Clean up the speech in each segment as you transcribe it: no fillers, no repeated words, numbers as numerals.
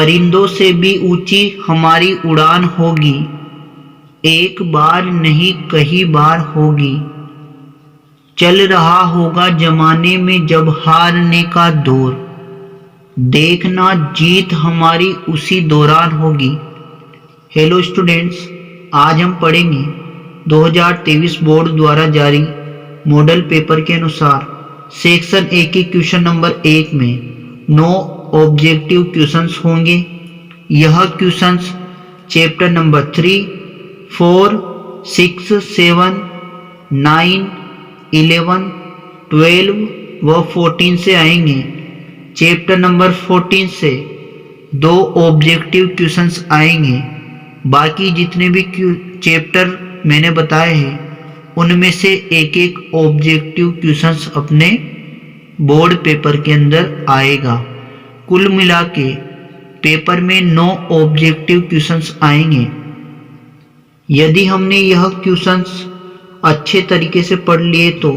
परिंदों से भी ऊंची हमारी उड़ान होगी, एक बार नहीं कई बार होगी। चल रहा होगा जमाने में जब हारने का दौर, देखना जीत हमारी उसी दौरान होगी। हेलो स्टूडेंट्स, आज हम पढ़ेंगे 2023 बोर्ड द्वारा जारी मॉडल पेपर के अनुसार सेक्शन ए के क्वेश्चन नंबर 1 में 9 ऑब्जेक्टिव क्वेश्चंस होंगे। यह क्वेश्चंस चैप्टर नंबर 3, 4, 6, 7, 9, 11, 12 व 14 से आएंगे। चैप्टर नंबर 14 से 2 ऑब्जेक्टिव क्वेश्चंस आएंगे। बाकी जितने भी चैप्टर मैंने बताए हैं उनमें से एक एक ऑब्जेक्टिव क्वेश्चंस अपने बोर्ड पेपर के अंदर आएगा। कुल मिला के पेपर में 9 ऑब्जेक्टिव क्वेश्चंस आएंगे। यदि हमने यह क्वेश्चंस अच्छे तरीके से पढ़ लिए तो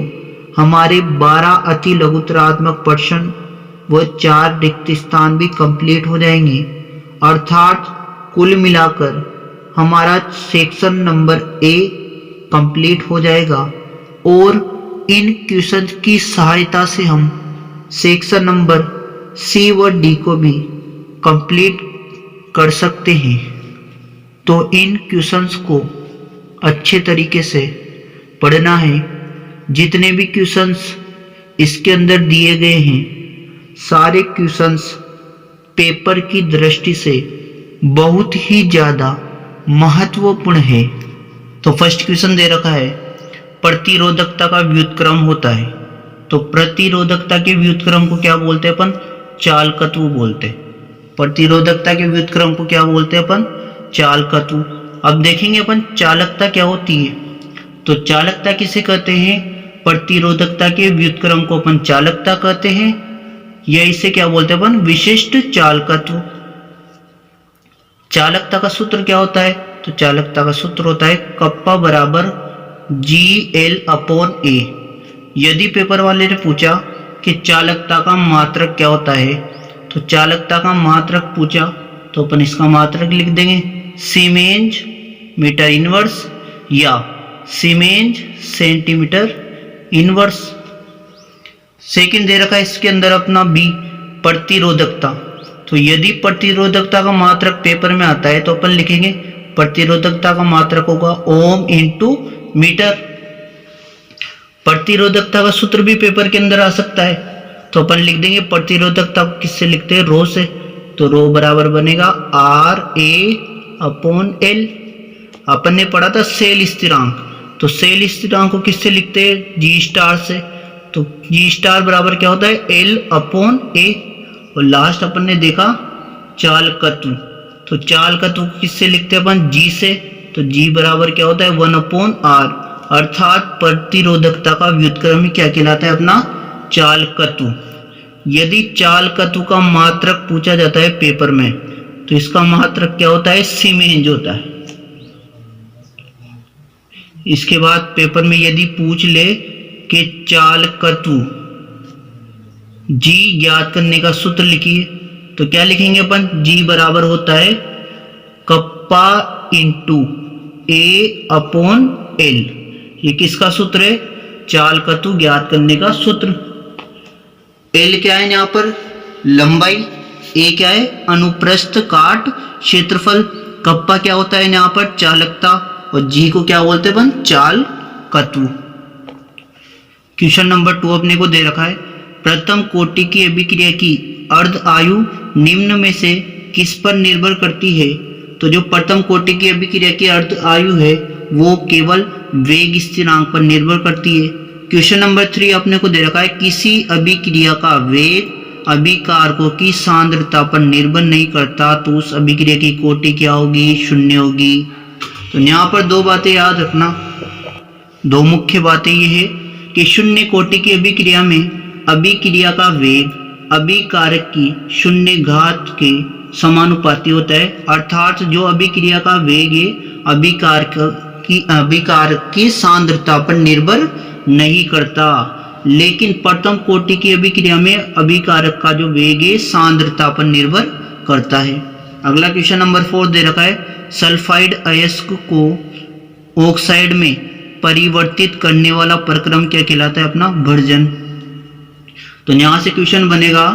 हमारे 12 अति लघुतरात्मक प्रश्न व 4 रिक्त स्थान भी कंप्लीट हो जाएंगे। अर्थात कुल मिलाकर हमारा सेक्शन नंबर ए कंप्लीट हो जाएगा और इन क्वेश्चन की सहायता से हम सेक्शन नंबर सी व डी को भी कंप्लीट कर सकते हैं। तो इन क्वेश्चंस को अच्छे तरीके से पढ़ना है। जितने भी क्वेश्चंस इसके अंदर दिए गए हैं सारे क्वेश्चंस पेपर की दृष्टि से बहुत ही ज़्यादा महत्वपूर्ण है। तो फर्स्ट क्वेश्चन दे रखा है, प्रतिरोधकता का व्युत्क्रम होता है। तो प्रतिरोधकता के व्युत्क्रम को क्या बोलते हैं अपन? चालकत्व बोलते हैं। प्रतिरोधकता के व्युत्क्रम को क्या बोलते हैं अपन? चालकत्व। अब देखेंगे अपन चालकता क्या होती है। तो चालकता किसे कहते हैं? प्रतिरोधकता के व्युत्क्रम को अपन चालकता कहते हैं या इसे क्या बोलते हैं अपन? विशिष्ट चालकत्व। चालकता का सूत्र क्या होता है? तो चालकता का सूत्र होता है कप्पा बराबर GL/A। यदि पेपर वाले ने पूछा कि चालकता का मात्रक क्या होता है, तो चालकता का मात्रक पूछा तो अपन इसका मात्रक लिख देंगे सीमेंज मीटर इनवर्स या सीमेंज सेंटीमीटर इनवर्स। सेकंड दे रखा है इसके अंदर अपना बी, प्रतिरोधकता। तो यदि प्रतिरोधकता का मात्रक पेपर में आता है तो अपन लिखेंगे प्रतिरोधकता का मात्रक होगा ओम इंटू मीटर। प्रतिरोधकता का सूत्र भी पेपर के अंदर आ सकता है तो अपन लिख देंगे प्रतिरोधकता किससे लिखते हैं? रो से। तो रो बराबर बनेगा RA/L। अपन ने पढ़ा था सेल स्थिरांक, तो सेल स्थिरांक को किससे लिखते हैं? G* से। तो G* बराबर क्या होता है? L/A। और लास्ट अपन ने देखा चालकत्व, तो चालकत्व किससे लिखते हैं अपन? G से। तो G बराबर क्या होता है? 1/R। अर्थात प्रतिरोधकता का व्युत्क्रम क्या कहलाता है? अपना चालकत्व। यदि चालकत्व का मात्रक पूछा जाता है पेपर में तो इसका मात्रक क्या होता है? सीमेंज होता है। इसके बाद पेपर में यदि पूछ ले कि चालकत्व G ज्ञात करने का सूत्र लिखिए तो क्या लिखेंगे अपन? G बराबर होता है कप्पा इंटू A/L। ये किसका सूत्र है? चालकत्व ज्ञात करने का सूत्र। L क्या है यहाँ पर? लंबाई। A क्या है? अनुप्रस्थ काट क्षेत्रफल। कप्पा क्या होता है यहाँ पर? चालकता। और G को क्या बोलते हैं अपन? चालकत्व। क्वेश्चन नंबर 2 अपने को दे रखा है, प्रथम कोटि की अभिक्रिया की अर्ध आयु निम्न में से किस पर निर्भर करती है? तो जो प्रथम कोटि की अभिक्रिया की अर्ध आयु है वो केवल वेग स्थिरांक पर निर्भर करती है। क्वेश्चन नंबर 3 अपने को दे रखा है, किसी अभिक्रिया का वेग अभिकारकों की सांद्रता पर निर्भर नहीं करता, तो उस अभिक्रिया की कोटि क्या होगी? शून्य होगी। तो यहाँ पर 2 बातें याद रखना। 2 मुख्य बातें ये है कि शून्य कोटि की अभिक्रिया में अभिक्रिया का वेग अभिकारक की शून्य घात के समानुपाती होता है। अर्थात जो अभिक्रिया का वेग है अभिकारक की सांद्रता पर निर्भर नहीं करता, लेकिन प्रथम कोटि की अभिक्रिया में अभिकारक का जो वेग है सांद्रता पर निर्भर करता है। अगला क्वेश्चन नंबर 4 दे रखा है सल्फाइड अयस्क को ऑक्साइड में परिवर्तित करने वाला प्रक्रम क्या कहलाता है? अपना भर्जन। तो यहाँ से क्वेश्चन बनेगा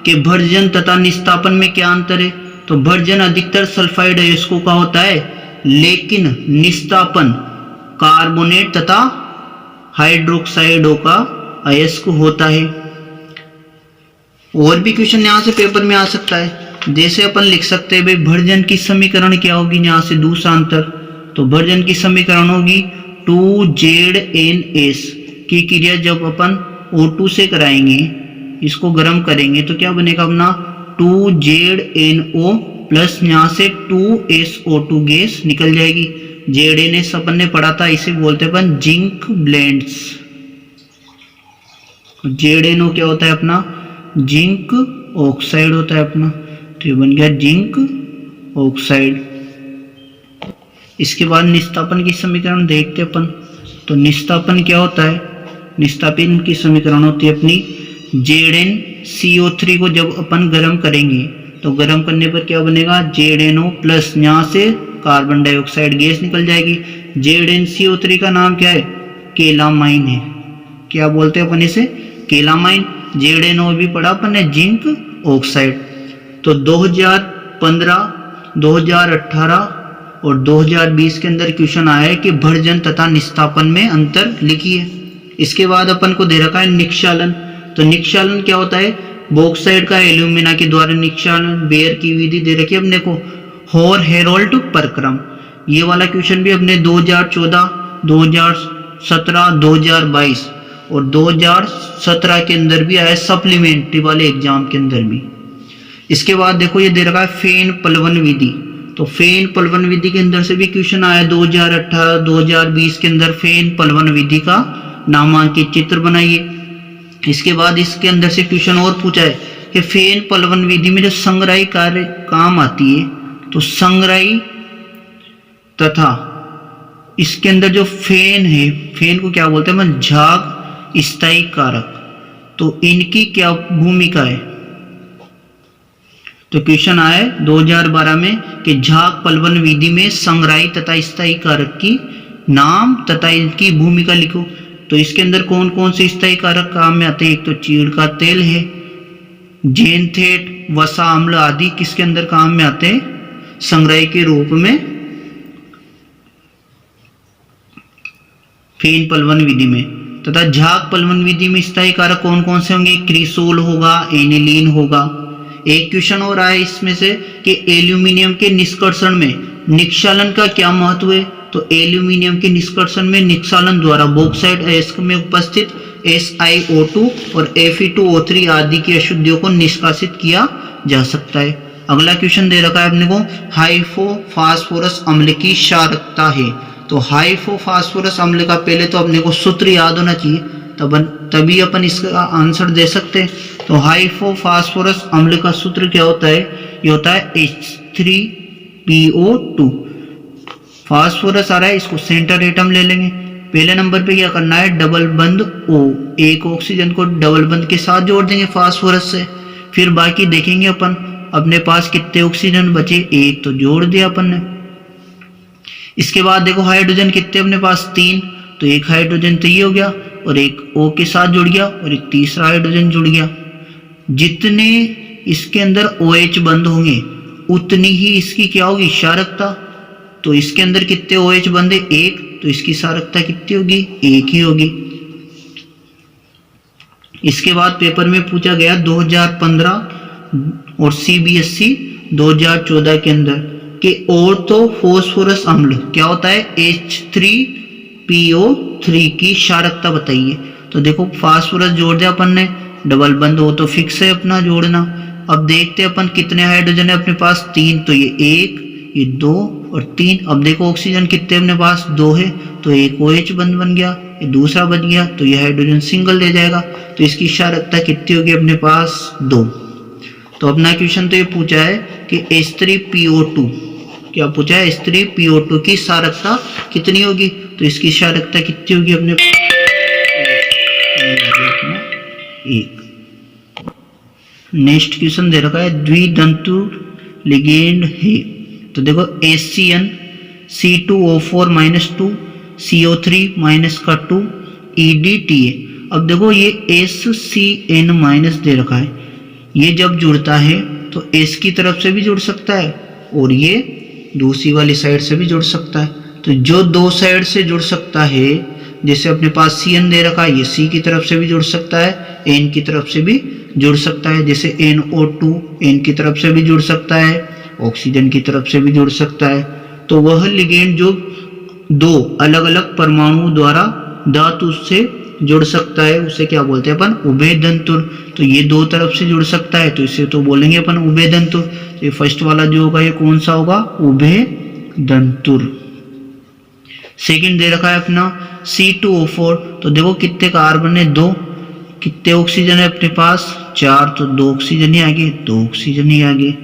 कि भर्जन तथा निस्तापन में क्या अंतर है? तो भर्जन अधिकतर सल्फाइड अयस्कों का होता है, लेकिन निस्तापन कार्बोनेट तथा हाइड्रोक्साइडों का अयस्क होता है। और भी क्वेश्चन यहाँ से पेपर में आ सकता है, जैसे अपन लिख सकते हैं भाई भर्जन की समीकरण क्या होगी? यहाँ से दूसरा अंतर, तो भर्जन की समीकरण होगी 2ZnS की क्रिया जब अपन O2 से कराएंगे, इसको गर्म करेंगे तो क्या बनेगा अपना 2ZnO प्लस यहाँ से 2SO2 गैस निकल जाएगी। ZnS अपन ने पढ़ा था, इसे बोलते हैं अपन जिंक ब्लेंड्स। ZnO क्या होता है अपना? जिंक ऑक्साइड होता है अपना, तो ये बन गया जिंक ऑक्साइड। इसके बाद निस्तापन की समीकरण देखते अपन। तो निस्तापन क्या होता है? निस्तापन की समीकरण होती है अपनी ZnCO3 को जब अपन गर्म करेंगे तो गर्म करने पर क्या बनेगा? ZnO प्लस यहाँ से कार्बन डाइऑक्साइड गैस निकल जाएगी। ZnCO3 का नाम क्या है? केलामाइन है। क्या बोलते हैं अपन इसे? केलामाइन। ZnO भी पढ़ा अपन ने, जिंक ऑक्साइड। तो 2015, 2018 और 2020 के अंदर क्वेश्चन आया है कि भर्जन तथा निस्तापन में अंतर लिखिए। इसके बाद अपन को दे रखा है निक्षालन। तो निक्षालन क्या होता है? बॉक्साइड का एल्यूमिना के द्वारा निक्षालन। बेयर की विधि दे रखी है अपने को, होर हेरोल्ड प्रक्रम। ये वाला क्वेश्चन भी अपने 2014, 2017, 2022 और 2017 के अंदर भी आया, सप्लीमेंट्री वाले एग्जाम के अंदर भी। इसके बाद देखो ये दे रखा है फेन पलवन विधि। तो फेन पलवन विधि के अंदर से भी क्वेश्चन आया 2018, 2020 के अंदर फेन पलवन विधि का नामांकित चित्र बनाइए। इसके बाद इसके अंदर से क्वेश्चन और पूछा है कि फेन पलवन विधि में जो संग्राही कार्य काम आती है, तो संग्राही तथा इसके अंदर जो फेन है, फेन को क्या बोलते हैं? झाग स्थायी कारक। तो इनकी क्या भूमिका है? तो क्वेश्चन आया 2012 में कि झाग पलवन विधि में संग्राही तथा स्थायी कारक की नाम तथा इनकी भूमिका लिखो। तो इसके अंदर कौन कौन से स्थायी कारक काम में आते हैं? एक तो चीड़ का तेल है, जेनथेट, वसा अम्ल आदि किसके अंदर काम में आते हैं? संग्राही के रूप में फेन पलवन विधि में। तथा झाग पलवन विधि में स्थायी कारक कौन कौन से होंगे? क्रिसोल होगा, एनिलीन होगा। एक क्वेश्चन और आया इसमें से कि एल्यूमिनियम के निष्कर्षण में निक्षालन का क्या महत्व है? तो एल्यूमिनियम के निष्कर्षण में निक्षालन द्वारा बॉक्साइड अयस्क में उपस्थित SiO2 और Fe2O3 आदि की अशुद्धियों को निष्कासित किया जा सकता है। अगला क्वेश्चन दे रखा है अपने को हाइपोफॉस्फोरस अम्ल की क्षारकता है। तो हाइपोफॉस्फोरस अम्ल का पहले तो अपने को सूत्र याद होना चाहिए, तभी अपन इसका आंसर दे सकते हैं। तो हाइपोफॉस्फोरस अम्ल का सूत्र क्या होता है? ये होता है H3PO2। फास्फोरस आ रहा है, इसको सेंटर एटम ले लेंगे। पहले नंबर पे क्या करना है? डबल बंद O, एक ऑक्सीजन को डबल बंद के साथ जोड़ देंगे फास्फोरस से। फिर बाकी देखेंगे अपन अपने पास कितने ऑक्सीजन बचे, एक तो जोड़ दिया अपन ने। इसके बाद देखो हाइड्रोजन कितने अपने पास? 3, तो एक हाइड्रोजन तो ये हो गया और एक O के साथ जुड़ गया और एक तीसरा हाइड्रोजन जुड़ गया। जितने इसके अंदर OH बंद होंगे उतनी ही इसकी क्या होगी? क्षारकता। तो इसके अंदर कितने OH बंद है? 1, तो इसकी क्षारकता कितनी होगी? 1 ही होगी। इसके बाद पेपर में पूछा गया 2015 और CBSE 2014 के अंदर कि ऑर्थोफॉस्फोरस अम्ल क्या होता है? H3PO3 की क्षारकता बताइए। तो देखो फास्फोरस जोड़ दिया अपन ने, डबल बंद हो तो फिक्स है अपना जोड़ना। अब देखते हैं अपन कितने हाइड्रोजन है अपने पास? 3, तो ये 1, ये 2 और 3। अब देखो ऑक्सीजन कितने अपने पास? 2 है, तो एक OH बंद बन गया, ये दूसरा बन गया, तो ये हाइड्रोजन सिंगल ले जाएगा। तो इसकी क्षारकता कितनी होगी अपने पास? 2। तो अपना क्वेश्चन तो ये पूछा है कि H3PO2 क्या पूछा है? H3PO2 की क्षारकता कितनी होगी? तो इसकी क्षारकता कितनी होगी अपने पास? 1। नेक्स्ट क्वेश्चन दे रखा है द्विधातु लिगेंड है। तो देखो HCN C2O4 -2 CO3 का 2 EDTA। अब देखो ये SCN- दे रखा है, ये जब जुड़ता है तो S की तरफ से भी जुड़ सकता है और ये दूसरी वाली साइड से भी जुड़ सकता है। तो जो दो साइड से जुड़ सकता है, जैसे अपने पास CN दे रखा है, ये C की तरफ से भी जुड़ सकता है, N की तरफ से भी जुड़ सकता है। जैसे NO2 N की तरफ से भी जुड़ सकता है, ऑक्सीजन की तरफ से भी जुड़ सकता है। तो वह लिगेंड जो दो अलग अलग परमाणुओं द्वारा धातु से जुड़ सकता है उसे क्या बोलते हैं अपन, उभयदंतुर। तो ये दो तरफ से जुड़ सकता है तो इसे तो बोलेंगे अपन उभयदंतुर। तो ये फर्स्ट वाला जो होगा ये कौन सा होगा, उभयदंतुर। सेकंड दे रखा है अपना C2O4। तो देखो कितने कार्बन है, दो, कितने ऑक्सीजन है अपने पास, 4, तो 2 ऑक्सीजन ही आगे, 2 ऑक्सीजन ही आगे।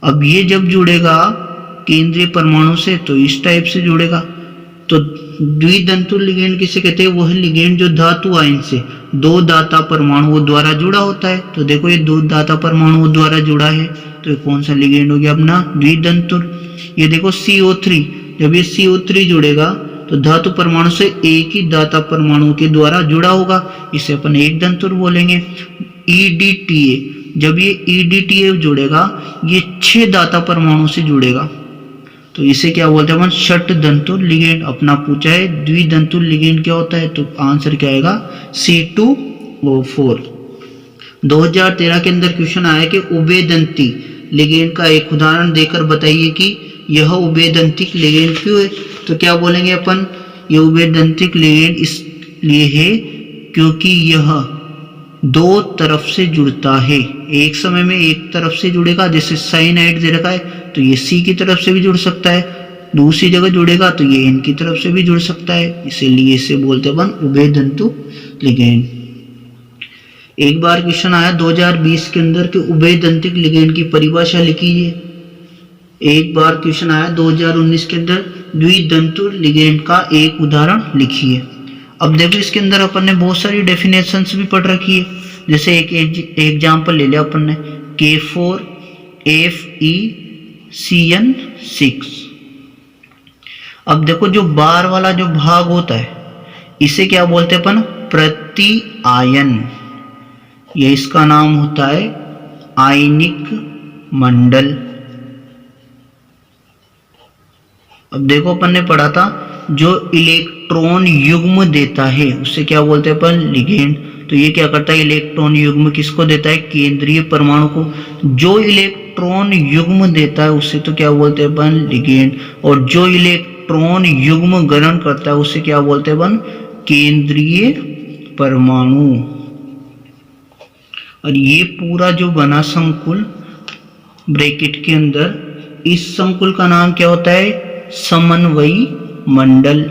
अब ये जब जुड़ेगा केंद्रीय परमाणु से तो इस टाइप से जुड़ेगा। तो द्विदंतुर लिगेंड किसे कहते हैं, वह लिगेंड जो धातु आयन से दो दाता परमाणुओं द्वारा जुड़ा होता है। तो देखो ये दो दाता परमाणुओं द्वारा जुड़ा है तो ये कौन सा लिगेंड हो गया अपना, द्विदंतुर। ये देखो CO3, जब ये CO3 जुड़ेगा तो धातु परमाणु से एक ही दाता परमाणु के द्वारा जुड़ा होगा, इसे अपन एक दंतुर बोलेंगे। EDTA, जब ये EDTA जुड़ेगा ये 6 दाता परमाणु से जुड़ेगा तो इसे क्या बोलते हैं अपन, षट दंतुर लिगेंड। अपना पूछा है द्विदंतुर लिगेंड क्या होता है, तो आंसर क्या आएगा, C2O4। 2013 के अंदर क्वेश्चन आया कि उभयदंती लिगेंड का एक उदाहरण देकर बताइए कि यह उभयदंतिक लिगेंड क्यों है। तो क्या बोलेंगे अपन, यह उभयदंतिक लिगेंड इसलिए है क्योंकि यह दो तरफ से जुड़ता है, एक समय में एक तरफ से जुड़ेगा। जैसे साइनाइड दे रखा है तो ये C की तरफ से भी जुड़ सकता है, दूसरी जगह जुड़ेगा तो ये N की तरफ से भी जुड़ सकता है, इसीलिए इसे बोलते हैं अपन उभयदंतु लिगेंड। एक बार क्वेश्चन आया 2020 के अंदर कि उभयदंतिक लिगेंड की परिभाषा लिखिए। एक बार क्वेश्चन आया 2019 के अंदर द्विदंतुर लिगेंड का एक उदाहरण लिखिए। अब देखो इसके अंदर अपन ने बहुत सारी डेफिनेशंस भी पढ़ रखी है। जैसे एक एग्जांपल ले लिया अपन ने, K4FeCN6। अब देखो जो बार वाला जो भाग होता है इसे क्या बोलते हैं अपन, प्रति आयन। ये इसका नाम होता है आयनिक मंडल। अब देखो अपन ने पढ़ा था जो इलेक्ट्रॉन युग्म देता है उसे क्या बोलते हैं अपन, लिगेंड। तो ये क्या करता है, इलेक्ट्रॉन युग्म किसको देता है, केंद्रीय परमाणु को। जो इलेक्ट्रॉन युग्म देता है उसे तो क्या बोलते हैं अपन, लिगेंड। और जो इलेक्ट्रॉन युग्म ग्रहण करता है उसे क्या बोलते हैं अपन, केंद्रीय परमाणु। और ये पूरा जो बना संकुल ब्रैकेट के अंदर, इस संकुल का नाम क्या होता है, समन्वयी मंडल।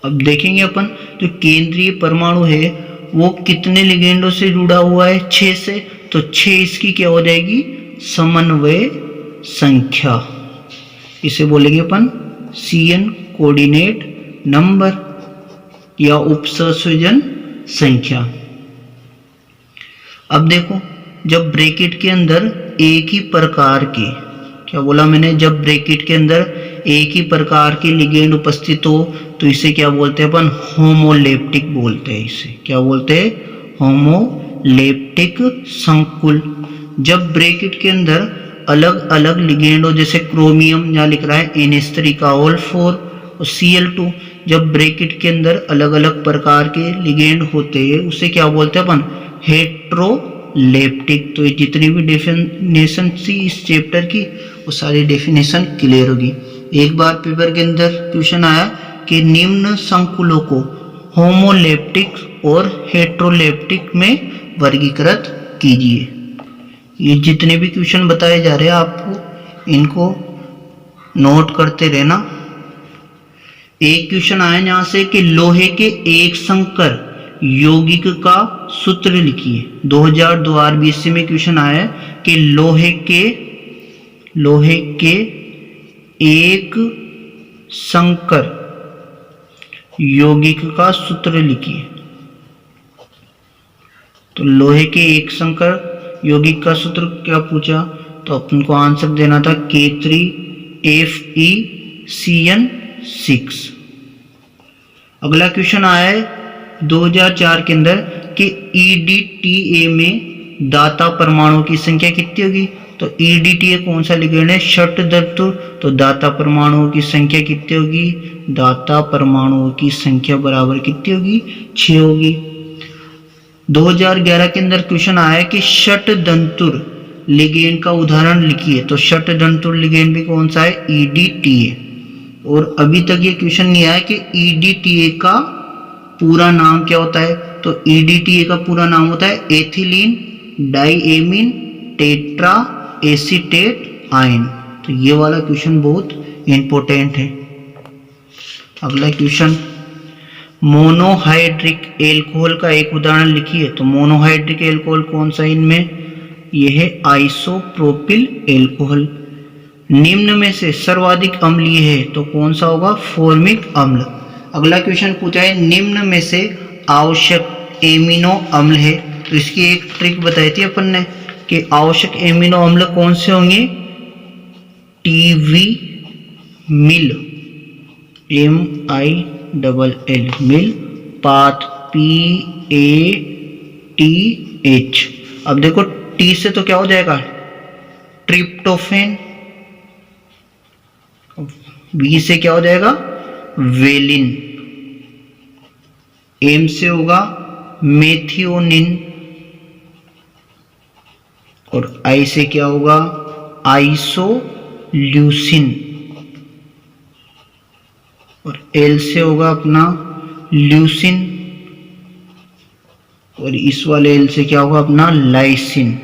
अब देखेंगे अपन जो केंद्रीय परमाणु है वो कितने लिगेंडों से जुड़ा हुआ है, 6 से। तो 6 इसकी क्या हो जाएगी, समन्वय संख्या। इसे बोलेंगे अपन CN कोऑर्डिनेट नंबर या उपसंयोजन संख्या। अब देखो जब ब्रैकेट के अंदर एक ही प्रकार के, क्या बोला मैंने, जब ब्रैकेट के अंदर एक ही प्रकार के लिगेंड उपस्थित हो तो इसे क्या बोलते हैं अपन, होमोलेप्टिक बोलते हैं। इसे क्या बोलते हैं, होमोलेप्टिक संकुल। जब ब्रैकेट के अंदर अलग अलग लिगेंड हो, जैसे क्रोमियम यहाँ लिख रहा है NH3 और Cl2, जब ब्रैकेट के अंदर अलग अलग प्रकार के लिगेंड होते हैं उसे क्या बोलते हैं अपन, हेट्रोलेप्टिक। तो ये जितनी भी डेफिनेशन थी इस चैप्टर की वो सारी डेफिनेशन क्लियर होगी। एक बार पेपर के अंदर क्वेश्चन आया कि निम्न संकुलों को होमोलेप्टिक और हेट्रोलेप्टिक में वर्गीकृत कीजिए। ये जितने भी क्वेश्चन बताए जा रहे हैं आपको इनको नोट करते रहना। एक क्वेश्चन आया यहाँ से कि लोहे के एक संकर यौगिक का सूत्र लिखिए। 2002 RBSc में क्वेश्चन आया कि लोहे के एक संकर यौगिक का सूत्र लिखिए। तो लोहे के एक संकर यौगिक का सूत्र क्या पूछा, तो अपन को आंसर देना था K3FeCN6। अगला क्वेश्चन आया है 2004 के अंदर कि EDTA में दाता परमाणु की संख्या कितनी होगी। तो EDTA कौन सा लिगेंड है, षट धातु। तो दाता परमाणुओं की संख्या कितनी होगी, दाता परमाणुओं की संख्या बराबर कितनी होगी, 6 होगी। 2011 के अंदर क्वेश्चन आया कि षट दंतुर लिगेंड का उदाहरण लिखिए। तो षट दंतुर लिगेंड भी कौन सा है, EDTA। और अभी तक ये क्वेश्चन नहीं आया कि EDTA का पूरा नाम क्या होता है। तो EDTA का पूरा नाम होता है ethylene diamine tetra acetate ion. तो ये वाला क्वेश्चन बहुत इंपॉर्टेंट है। अगला क्वेश्चन, मोनोहाइड्रिक एल्कोहल का एक उदाहरण लिखिए। तो मोनोहाइड्रिक एल्कोहल कौन सा इनमें, यह है आइसोप्रोपिल एल्कोहल। निम्न में से सर्वाधिक अम्लीय है, तो कौन सा होगा, फॉर्मिक अम्ल। अगला क्वेश्चन पूछा है निम्न में से आवश्यक एमिनो अम्ल है। तो इसकी एक ट्रिक बताई थी अपन ने कि आवश्यक एमिनो अम्ल कौन से होंगे, टीवी मिल MILL मिल पाथ PATH। अब देखो टी से तो क्या हो जाएगा, ट्रिप्टोफेन। बी से क्या हो जाएगा, वेलिन। एम से होगा मेथियोनिन। और आई से क्या होगा, आइसोल्यूसिन। और एल से होगा अपना ल्यूसिन। और इस वाले एल से क्या होगा अपना लाइसिन।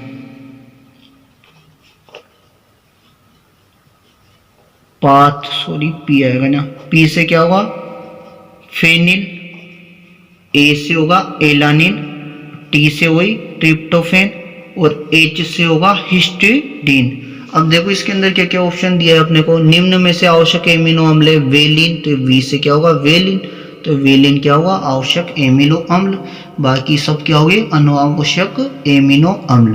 पी आएगा ना। पी से क्या होगा, फेनिल। ए से होगा एलानिन। टी से वही ट्रिप्टोफेन। और एच से होगा हिस्टिडीन। अब देखो इसके अंदर क्या क्या ऑप्शन दिया है अपने को, निम्न में से आवश्यक एमिनो अम्ल है वेलिन। तो वी से क्या होगा, वेलिन। तो वेलिन क्या होगा, आवश्यक एमिनो अम्ल। बाकी सब क्या हो गए, अनावश्यक एमिनो अम्ल।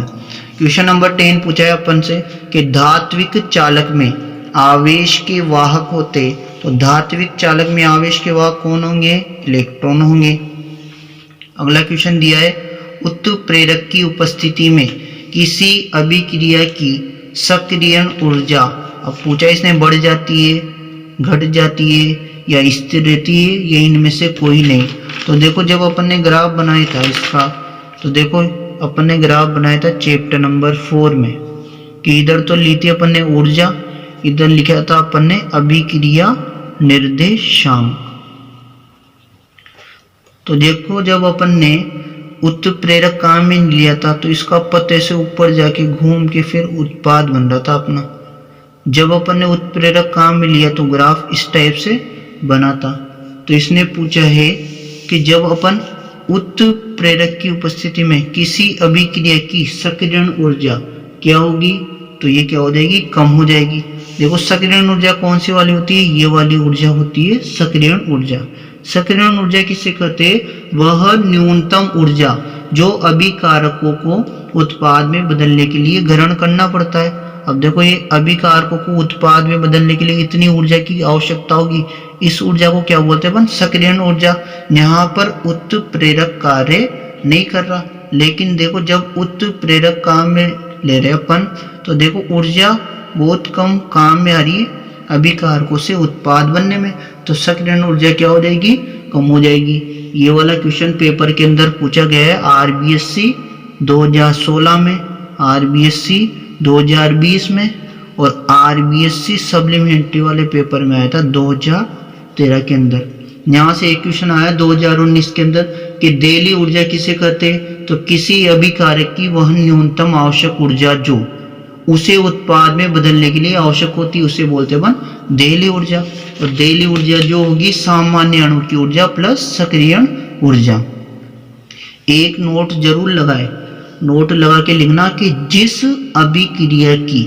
क्वेश्चन नंबर 10 पूछा है अपन से कि धात्विक चालक में आवेश के वाहक होते। तो धात्विक चालक में आवेश के वाहक कौन होंगे, इलेक्ट्रॉन होंगे। अगला क्वेश्चन दिया है उत्प्रेरक की उपस्थिति में किसी अभिक्रिया की सक्रियण ऊर्जा। अब पूछा इसने बढ़ जाती है, घट जाती है या स्थिर रहती है, या इनमें से कोई नहीं। तो देखो जब अपन ने ग्राफ बनाया था इसका, तो देखो अपन ने ग्राफ बनाया था चैप्टर नंबर 4 में कि इधर तो ली थी अपन ने ऊर्जा, इधर लिखा था अपन ने अभिक्रिया निर्देशांक। तो देखो जब अपन ने उत्प्रेरक काम में लिया था तो इसका पत्ते से ऊपर जाके घूम के फिर उत्पाद बन रहा था अपना। जब अपन ने उत्प्रेरक काम में लिया तो ग्राफ इस टाइप से बना था। तो इसने पूछा है कि जब अपन उत्प्रेरक की उपस्थिति में किसी अभिक्रिया की सक्रियण ऊर्जा क्या होगी, तो ये क्या हो जाएगी, कम हो जाएगी। देखो सक्रियण ऊर्जा कौन सी वाली होती है, ये वाली ऊर्जा होती है सक्रियण ऊर्जा। सक्रियण ऊर्जा किसे कहते हैं, वह न्यूनतम ऊर्जा जो अभिकारकों को उत्पाद में बदलने के लिए ग्रहण करना पड़ता है। अब देखो ये अभिकारकों को उत्पाद में बदलने के लिए इतनी ऊर्जा की आवश्यकता होगी, इस ऊर्जा को क्या बोलते हैं अपन, सक्रियण ऊर्जा। यहाँ पर उत्प्रेरक कार्य नहीं कर रहा, लेकिन देखो जब उत्प्रेरक काम में ले रहे अपन तो देखो ऊर्जा बहुत कम काम में आ रही है अभिकारकों से उत्पाद बनने में। तो सक्रियण ऊर्जा क्या हो जाएगी, कम हो जाएगी। ये वाला क्वेश्चन पेपर के अंदर पूछा गया है RBSc 2016 में, RBSc 2020 में और RBSc सप्लीमेंट्री वाले पेपर में आया था 2013 के अंदर। यहाँ से एक क्वेश्चन आया 2019 के अंदर कि देली ऊर्जा किसे कहते हैं, तो किसी अभिकारक की वह न्यूनतम आवश्यक ऊर्जा जो उसे उत्पाद में बदलने के लिए आवश्यक होती है उसे बोलते हैं देली ऊर्जा। और देली ऊर्जा जो होगी सामान्य अणु की ऊर्जा प्लस सक्रियण ऊर्जा। एक नोट जरूर लगाए, नोट लगा के लिखना कि जिस अभिक्रिया की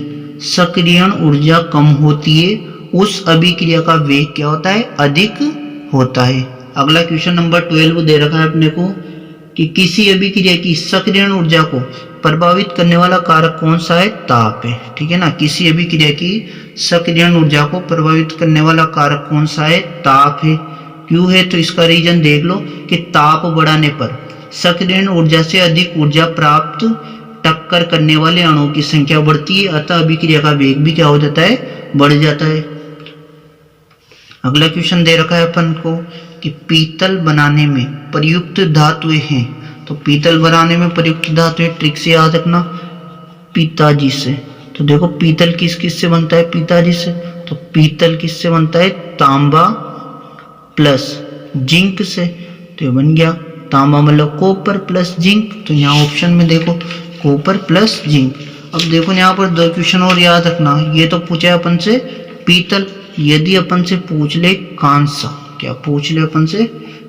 सक्रियण ऊर्जा कम होती है उस अभिक्रिया का वेग क्या होता है, अधिक होता है। अगला क्वेश्चन नंबर 12 दे रखा है अपने को कि किसी अभिक्रिया की सक्रियण ऊर्जा को प्रभावित करने वाला कारक कौन सा है? ताप है। ठीक है ना, किसी अभिक्रिया की सक्रियण ऊर्जा को प्रभावित करने वाला कारक कौन सा है? ताप है। क्यों है? तो इसका रीजन देख लो कि ताप बढ़ाने पर सक्रियण ऊर्जा से अधिक ऊर्जा प्राप्त टक्कर करने वाले अणुओं की संख्या बढ़ती है, अतः अभिक्रिया का वेग भी क्या हो जाता है? बढ़ जाता है। अगला क्वेश्चन दे रखा है अपन को कि पीतल बनाने में प्रयुक्त धातुएं हैं, तो पीतल बनाने में प्रयुक्त धातुएं ट्रिक से याद रखना, पिताजी से। तो देखो पीतल किस किस से बनता है? पिताजी से। तो पीतल किससे बनता है? तांबा प्लस जिंक से। तो ये बन गया तांबा मतलब कॉपर प्लस जिंक। तो यहाँ ऑप्शन में देखो कॉपर प्लस जिंक। अब देखो यहाँ पर दो क्वेश्चन और याद रखना। ये तो पूछा है अपन से पीतल, यदि अपन से पूछ ले कांसा, क्या पूछ ले अपन से?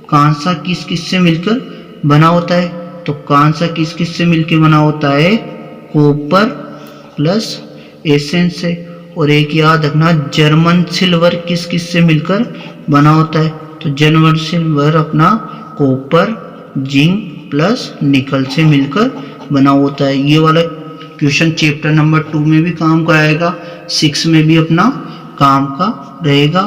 कांसा किस किस से मिलकर बना होता है? तो कांसा किस किस से मिलकर बना होता है? कॉपर प्लस एसेंस से। और एक याद रखना जर्मन सिल्वर किस किस से मिलकर बना होता है? तो जर्मन सिल्वर अपना कॉपर जिंक प्लस निकल से मिलकर बना होता है। ये वाला क्वेश्चन चैप्टर नंबर 2 में भी काम का आएगा, 6 में भी अपना काम का रहेगा।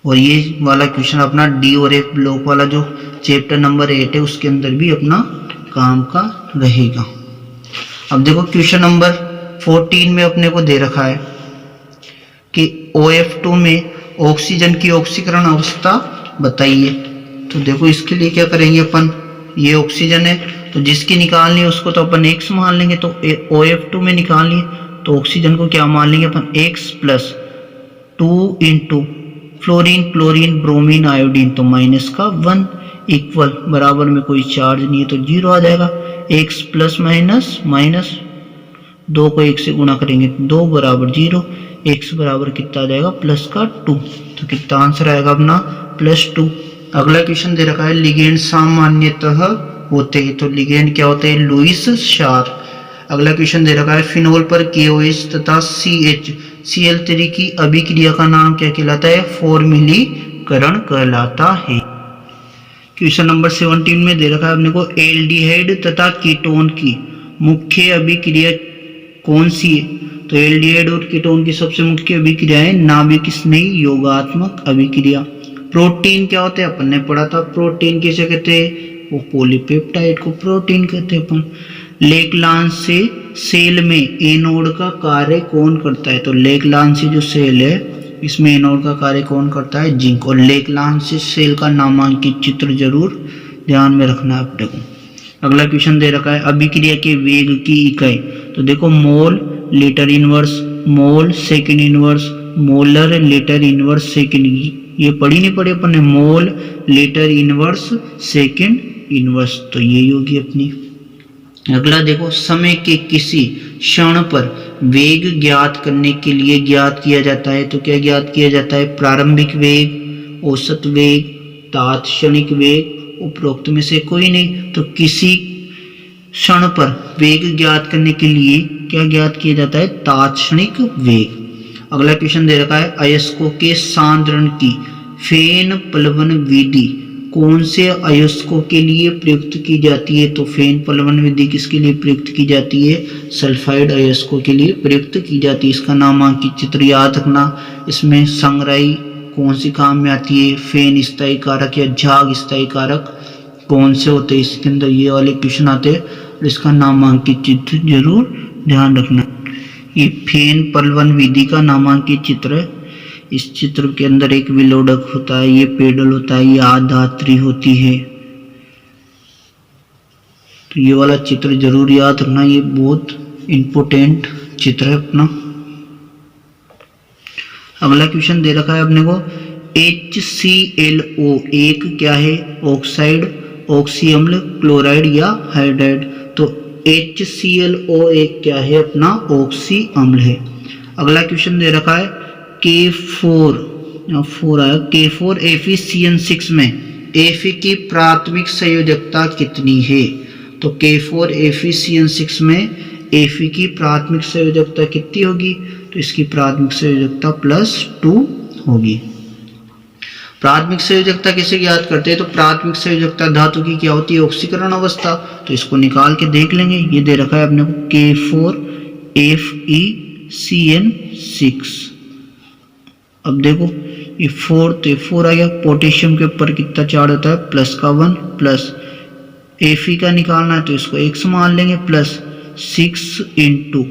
और ये वाला क्वेश्चन अपना डी और एफ ब्लॉक वाला जो चैप्टर नंबर 8 है उसके अंदर भी अपना काम का रहेगा। अब देखो क्वेश्चन नंबर 14 में अपने को दे रखा है कि OF2 में ऑक्सीजन की ऑक्सीकरण अवस्था बताइए। तो देखो इसके लिए क्या करेंगे अपन, ये ऑक्सीजन है तो जिसकी निकालनी है उसको तो अपन X मान लेंगे। तो OF2 में निकालनी है तो ऑक्सीजन को क्या मान लेंगे अपन? X plus 2 into fluorine chlorine bromine iodine, तो माइनस का 1 इक्वल बराबर में कोई चार्ज नहीं है तो 0 आ जाएगा। X प्लस माइनस माइनस 2 को 1 से गुणा करेंगे 2 बराबर 0, X बराबर कितना आ जाएगा? प्लस का 2। तो कितना आंसर आएगा अपना? प्लस 2। अगला क्वेश्चन दे रखा है लिगेंड सामान्यतः होते हैं, तो लिगेंड क्या होते हैं? लुईस क्षार। अगला क्वेश्चन दे रखा है फिनोल पर KOH तथा CH Cl3 की अभिक्रिया का नाम क्या कहलाता है? फॉर्मिलीकरण कहलाता है। क्वेश्चन नंबर 17 में दे रखा है अपने को एल्डिहाइड तथा कीटोन की मुख्य अभिक्रिया कौन सी है? तो एल्डिहाइड और कीटोन की सबसे मुख्य अभिक्रिया है नाभिक स्नेही योगात्मक अभिक्रिया। प्रोटीन क्या होते हैं? अपन ने पढ़ा था प्रोटीन किसे कहते हैं? वो पॉलीपेप्टाइड को प्रोटीन कहते हैं अपन। लेकलांसी सेल में एनोड का कार्य कौन करता है? तो लेकलांसी जो सेल है इसमें एनोड का कार्य कौन करता है? जिंक। और लेकलांसी सेल का नामांकित चित्र जरूर ध्यान में रखना है अपने को। अगला क्वेश्चन दे रखा है अभिक्रिया के वेग की इकाई। तो देखो mole litre inverse, mole second inverse, molar litre inverse second. ये पढ़ी नहीं पढ़ी अपन ने? Mole litre inverse second inverse, तो यही होगी अपनी। अगला देखो समय के किसी क्षण पर वेग ज्ञात करने के लिए ज्ञात किया जाता है, तो क्या ज्ञात किया जाता है? प्रारंभिक वेग, औसत वेग, तात्क्षणिक वेग। उपरोक्त में से कोई नहीं। तो किसी क्षण पर वेग ज्ञात करने के लिए क्या ज्ञात किया जाता है? तात्क्षणिक वेग। अगला क्वेश्चन दे रखा है अयस्कों के सांद्रण की फेन प्लवन विधि कौन से अयस्कों के लिए प्रयुक्त की जाती है? तो फेन प्लवन विधि किसके लिए प्रयुक्त की जाती है? सल्फाइड अयस्कों के लिए प्रयुक्त की जाती है। इसका नामांकित चित्र याद रखना। इसमें संग्राही कौन सी काम में आती है? फेन स्थायी कारक या झाग स्थायी कारक कौन से होते हैं? इसके अंदर ये वाले क्वेश्चन आते हैं, इसका नामांकित चित्र जरूर ध्यान रखना। ये फेन प्लवन विधि का नामांकित चित्र है। इस चित्र के अंदर एक विलोडक होता है, ये पेडल होता है, ये आधात्री होती है। तो ये वाला चित्र जरूर याद रखना, ये बहुत इंपॉर्टेंट चित्र है अपना। अगला क्वेश्चन दे रखा है अपने को HClO एक क्या है? ऑक्साइड, ऑक्सी अम्ल, क्लोराइड या हाइड्राइड। तो HClO एक क्या है? अपना ऑक्सी अम्ल है। अगला क्वेश्चन दे रखा है K4 आया K4 FeCN6 में Fe की प्राथमिक संयोजकता कितनी है? तो K4 FeCN6 में Fe की प्राथमिक संयोजकता कितनी होगी? तो इसकी प्राथमिक संयोजकता +2 होगी। प्राथमिक संयोजकता कैसे ज्ञात करते हैं? तो प्राथमिक संयोजकता धातु की क्या होती है? ऑक्सीकरण अवस्था। तो इसको निकाल के देख लेंगे। ये दे रखा है अपने को K4FeCN6। अब देखो ये 4 तो 4 आ गया। पोटेशियम के ऊपर कितना चार्ज होता है? प्लस का 1 प्लस Fe का निकालना है तो इसको x मान लेंगे प्लस 6 इंटू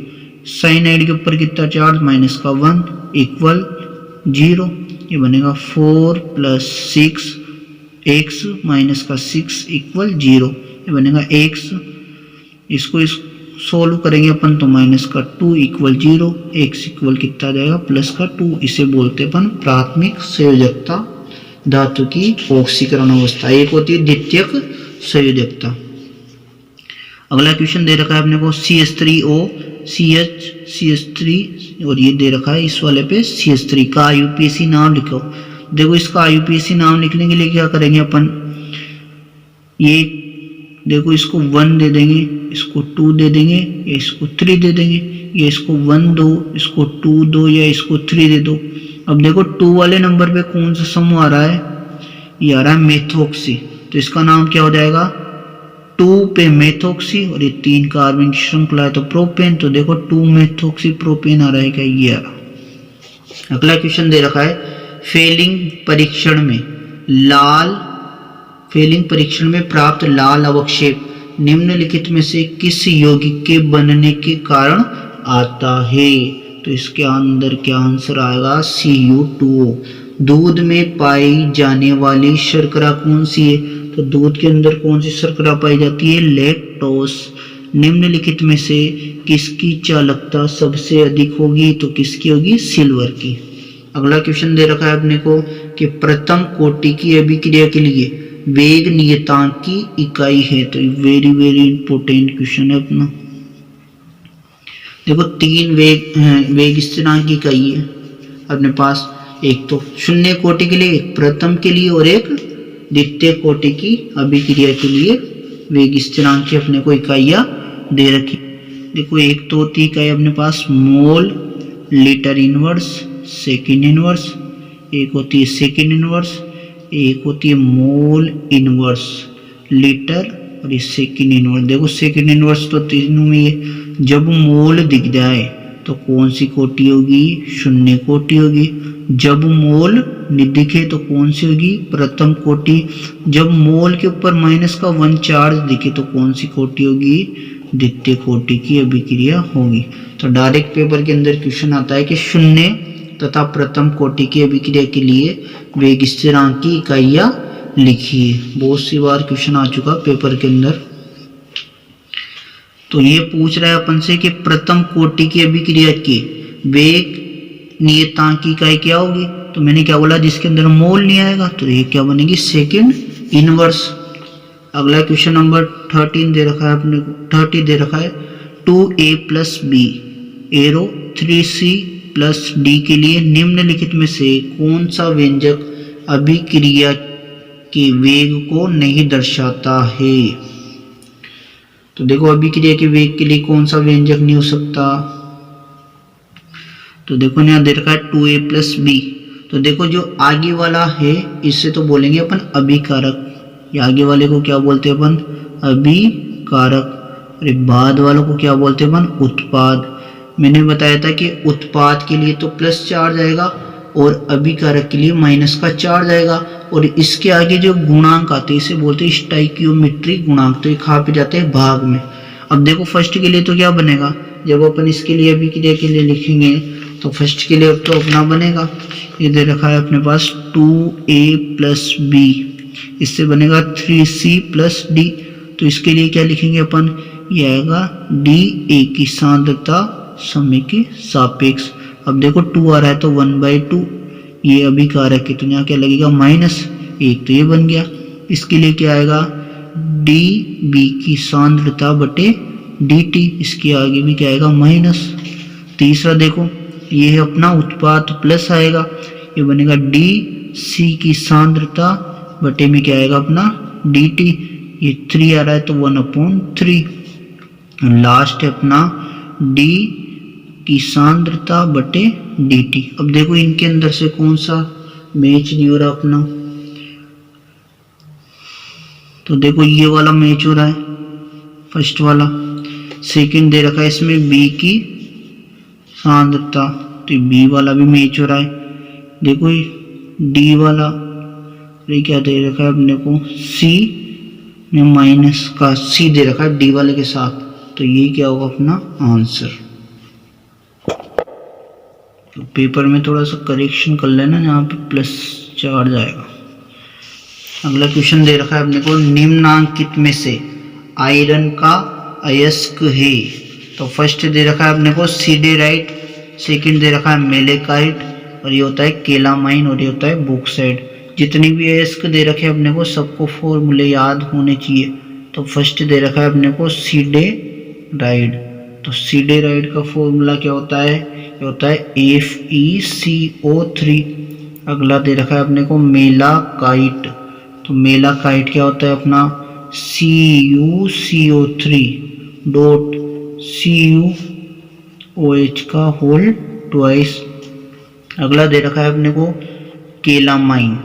साइनाइड के ऊपर कितना चार्ज? माइनस का 1 इक्वल 0। ये बनेगा 4 प्लस 6 x माइनस का 6 इक्वल 0। ये बनेगा x। इसको सोल्व करेंगे अपन तो माइनस का 2 इक्वल 0। x इक्वल कितना जाएगा? प्लस का 2। इसे बोलते अपन प्राथमिक संयोजकता धातु की ऑक्सीकरण अवस्था। एक होती है द्वितीयक संयोजकता। अगला क्वेश्चन दे रखा है अपने को CH3O CH3 और ये दे रखा है इस वाले पे CH3 का IUPAC नाम लिखो। देखो इसका IUPAC नाम लिखने के लिए क्या करेंगे अपन? ये देखो इसको 1 दे देंगे, इसको 2 दे देंगे, या इसको 3 दे देंगे, या इसको 1 दो, इसको 2 दो, या इसको 3 दे दो। अब देखो 2 वाले नंबर पे कौन सा समूह आ रहा है? ये आ रहा है मेथोक्सी। तो इसका नाम क्या हो जाएगा? 2 पे मेथोक्सी और ये 3 कार्बन की श्रृंखला है तो प्रोपेन। तो देखो 2 मेथोक्सी प्रोपेन आ रहा है क्या? ये आ रहा। अगला क्वेश्चन दे रखा है फेलिंग परीक्षण में प्राप्त लाल अवक्षेप निम्नलिखित में से किस यौगिक के बनने के कारण आता है? तो इसके अंदर क्या आंसर आएगा? Cu2O। दूध में पाई जाने वाली शर्करा कौन सी है? तो दूध के अंदर कौन सी शर्करा पाई जाती है? लैक्टोस। निम्नलिखित में से किसकी चालकता सबसे अधिक होगी? तो किसकी होगी? सिल्वर की। अगला क्वेश्चन दे रखा है अपने को कि प्रथम कोटि की अभिक्रिया के लिए वेग नियतांक की इकाई है। तो वेरी इंपॉर्टेंट क्वेश्चन है अपना। देखो 3 वेग स्थिरांक की इकाई है अपने पास। एक तो शून्य कोटि के लिए, एक प्रथम के लिए और एक द्वितीय कोटि की अभिक्रिया के लिए वेग स्थिरांक की अपने को इकाइयां दे रखी। देखो एक तो होती इकाई अपने पास mole litre inverse second inverse, एक होती है सेकेंड इनवर्स, एक होती है मोल इनवर्स लीटर और ये सेकेंड इनवर्स। देखो सेकेंड इनवर्स तो तीनों में है। जब मोल दिख जाए तो कौन सी कोटि होगी? शून्य कोटि होगी। जब मोल नहीं दिखे तो कौन सी होगी? प्रथम कोटि। जब मोल के ऊपर माइनस का 1 चार्ज दिखे तो कौन सी कोटि होगी? द्वितीय कोटि की अभिक्रिया होगी। तो डायरेक्ट पेपर के अंदर क्वेश्चन आता है कि शून्य तथा प्रथम कोटि की अभिक्रिया के लिए वेग स्थिरांक की इकाइयां लिखिए। बहुत सी बार क्वेश्चन आ चुका पेपर के अंदर। तो ये पूछ रहा है अपन से कि प्रथम कोटि की अभिक्रिया के वेग नियतांक की इकाई क्या होगी? तो मैंने क्या बोला? जिसके अंदर मोल नहीं आएगा तो ये क्या बनेगी? Second inverse. अगला क्वेश्चन नंबर 13 दे रखा है अपने को, 30 दे रखा है 2A + B arrow 3C + D के लिए निम्नलिखित में से कौन सा व्यंजक अभिक्रिया के वेग को नहीं दर्शाता है? तो देखो अभिक्रिया के वेग के लिए कौन सा व्यंजक नहीं हो सकता? तो देखो यहाँ दे रखा है 2A + B। तो देखो जो आगे वाला है इससे तो बोलेंगे अपन अभिकारक। ये आगे वाले को क्या बोलते हैं अपन? अभिकारक। अरे बाद वालों को क्या बोलते हैं अपन? उत्पाद। मैंने बताया था कि उत्पाद के लिए तो प्लस चार्ज आएगा और अभिकारक के लिए माइनस का चार्ज आएगा। और इसके आगे जो गुणांक आते हैं इसे बोलते हैं स्टाइकियोमेट्रिक गुणांक। तो ये कहाँ पे जाते हैं? भाग में। अब देखो फर्स्ट के लिए तो क्या बनेगा? जब अपन इसके लिए अभिक्रिया के लिए लिखेंगे तो फर्स्ट के लिए अब तो अपना बनेगा, ये दे रखा है अपने पास 2A + B, इससे बनेगा 3C + D। तो इसके लिए क्या लिखेंगे अपन? ये आएगा DA की सांद्रता समय के सापेक्ष। अब देखो 2 आ रहा है तो 1/2, ये अभिकारक है तो यहाँ क्या लगेगा? -1। तो ये बन गया। इसके लिए क्या आएगा? DB की सांद्रता बटे DT। इसके आगे भी क्या आएगा? माइनस। तीसरा देखो ये है अपना उत्पाद प्लस आएगा, ये बनेगा DC की सांद्रता बटे में क्या आएगा? अपना DT। ये 3 आ रहा है तो 1/3। लास्ट है अपना D की सांद्रता बटे DT। अब देखो इनके अंदर से कौन सा मैच नहीं हो रहा अपना। तो देखो ये वाला मैच हो रहा है, फर्स्ट वाला। सेकंड दे रखा है इसमें बी की सांद्रता, तो बी वाला भी मैच हो रहा है। देखो ये डी वाला, ये क्या दे रखा है अपने को, सी में माइनस का सी दे रखा है डी वाले के साथ, तो ये क्या होगा अपना आंसर। तो पेपर में थोड़ा सा करेक्शन कर लेना, यहाँ पे प्लस चार्ज आएगा। अगला क्वेश्चन दे रखा है अपने को, निम्नांकित में से आयरन का अयस्क है। तो फर्स्ट दे रखा है अपने को सीडेराइट, सेकंड दे रखा है मेलेकाइट, और ये होता है केलामाइन, और ये होता है बॉक्साइट। जितनी भी अयस्क दे रखे हैं अपने को सबको फॉर्मूले याद होने चाहिए। तो फर्स्ट दे रखा है अपने को सीडेराइड, तो सीडेराइड का फॉर्मूला क्या होता है, ये होता है FeCO3। अगला दे रखा है अपने को मेलाकाइट, तो मेलाकाइट क्या होता है अपना CuCO3 डॉट CuOH का होल ट्वाइस। अगला दे रखा है अपने को केलामाइन,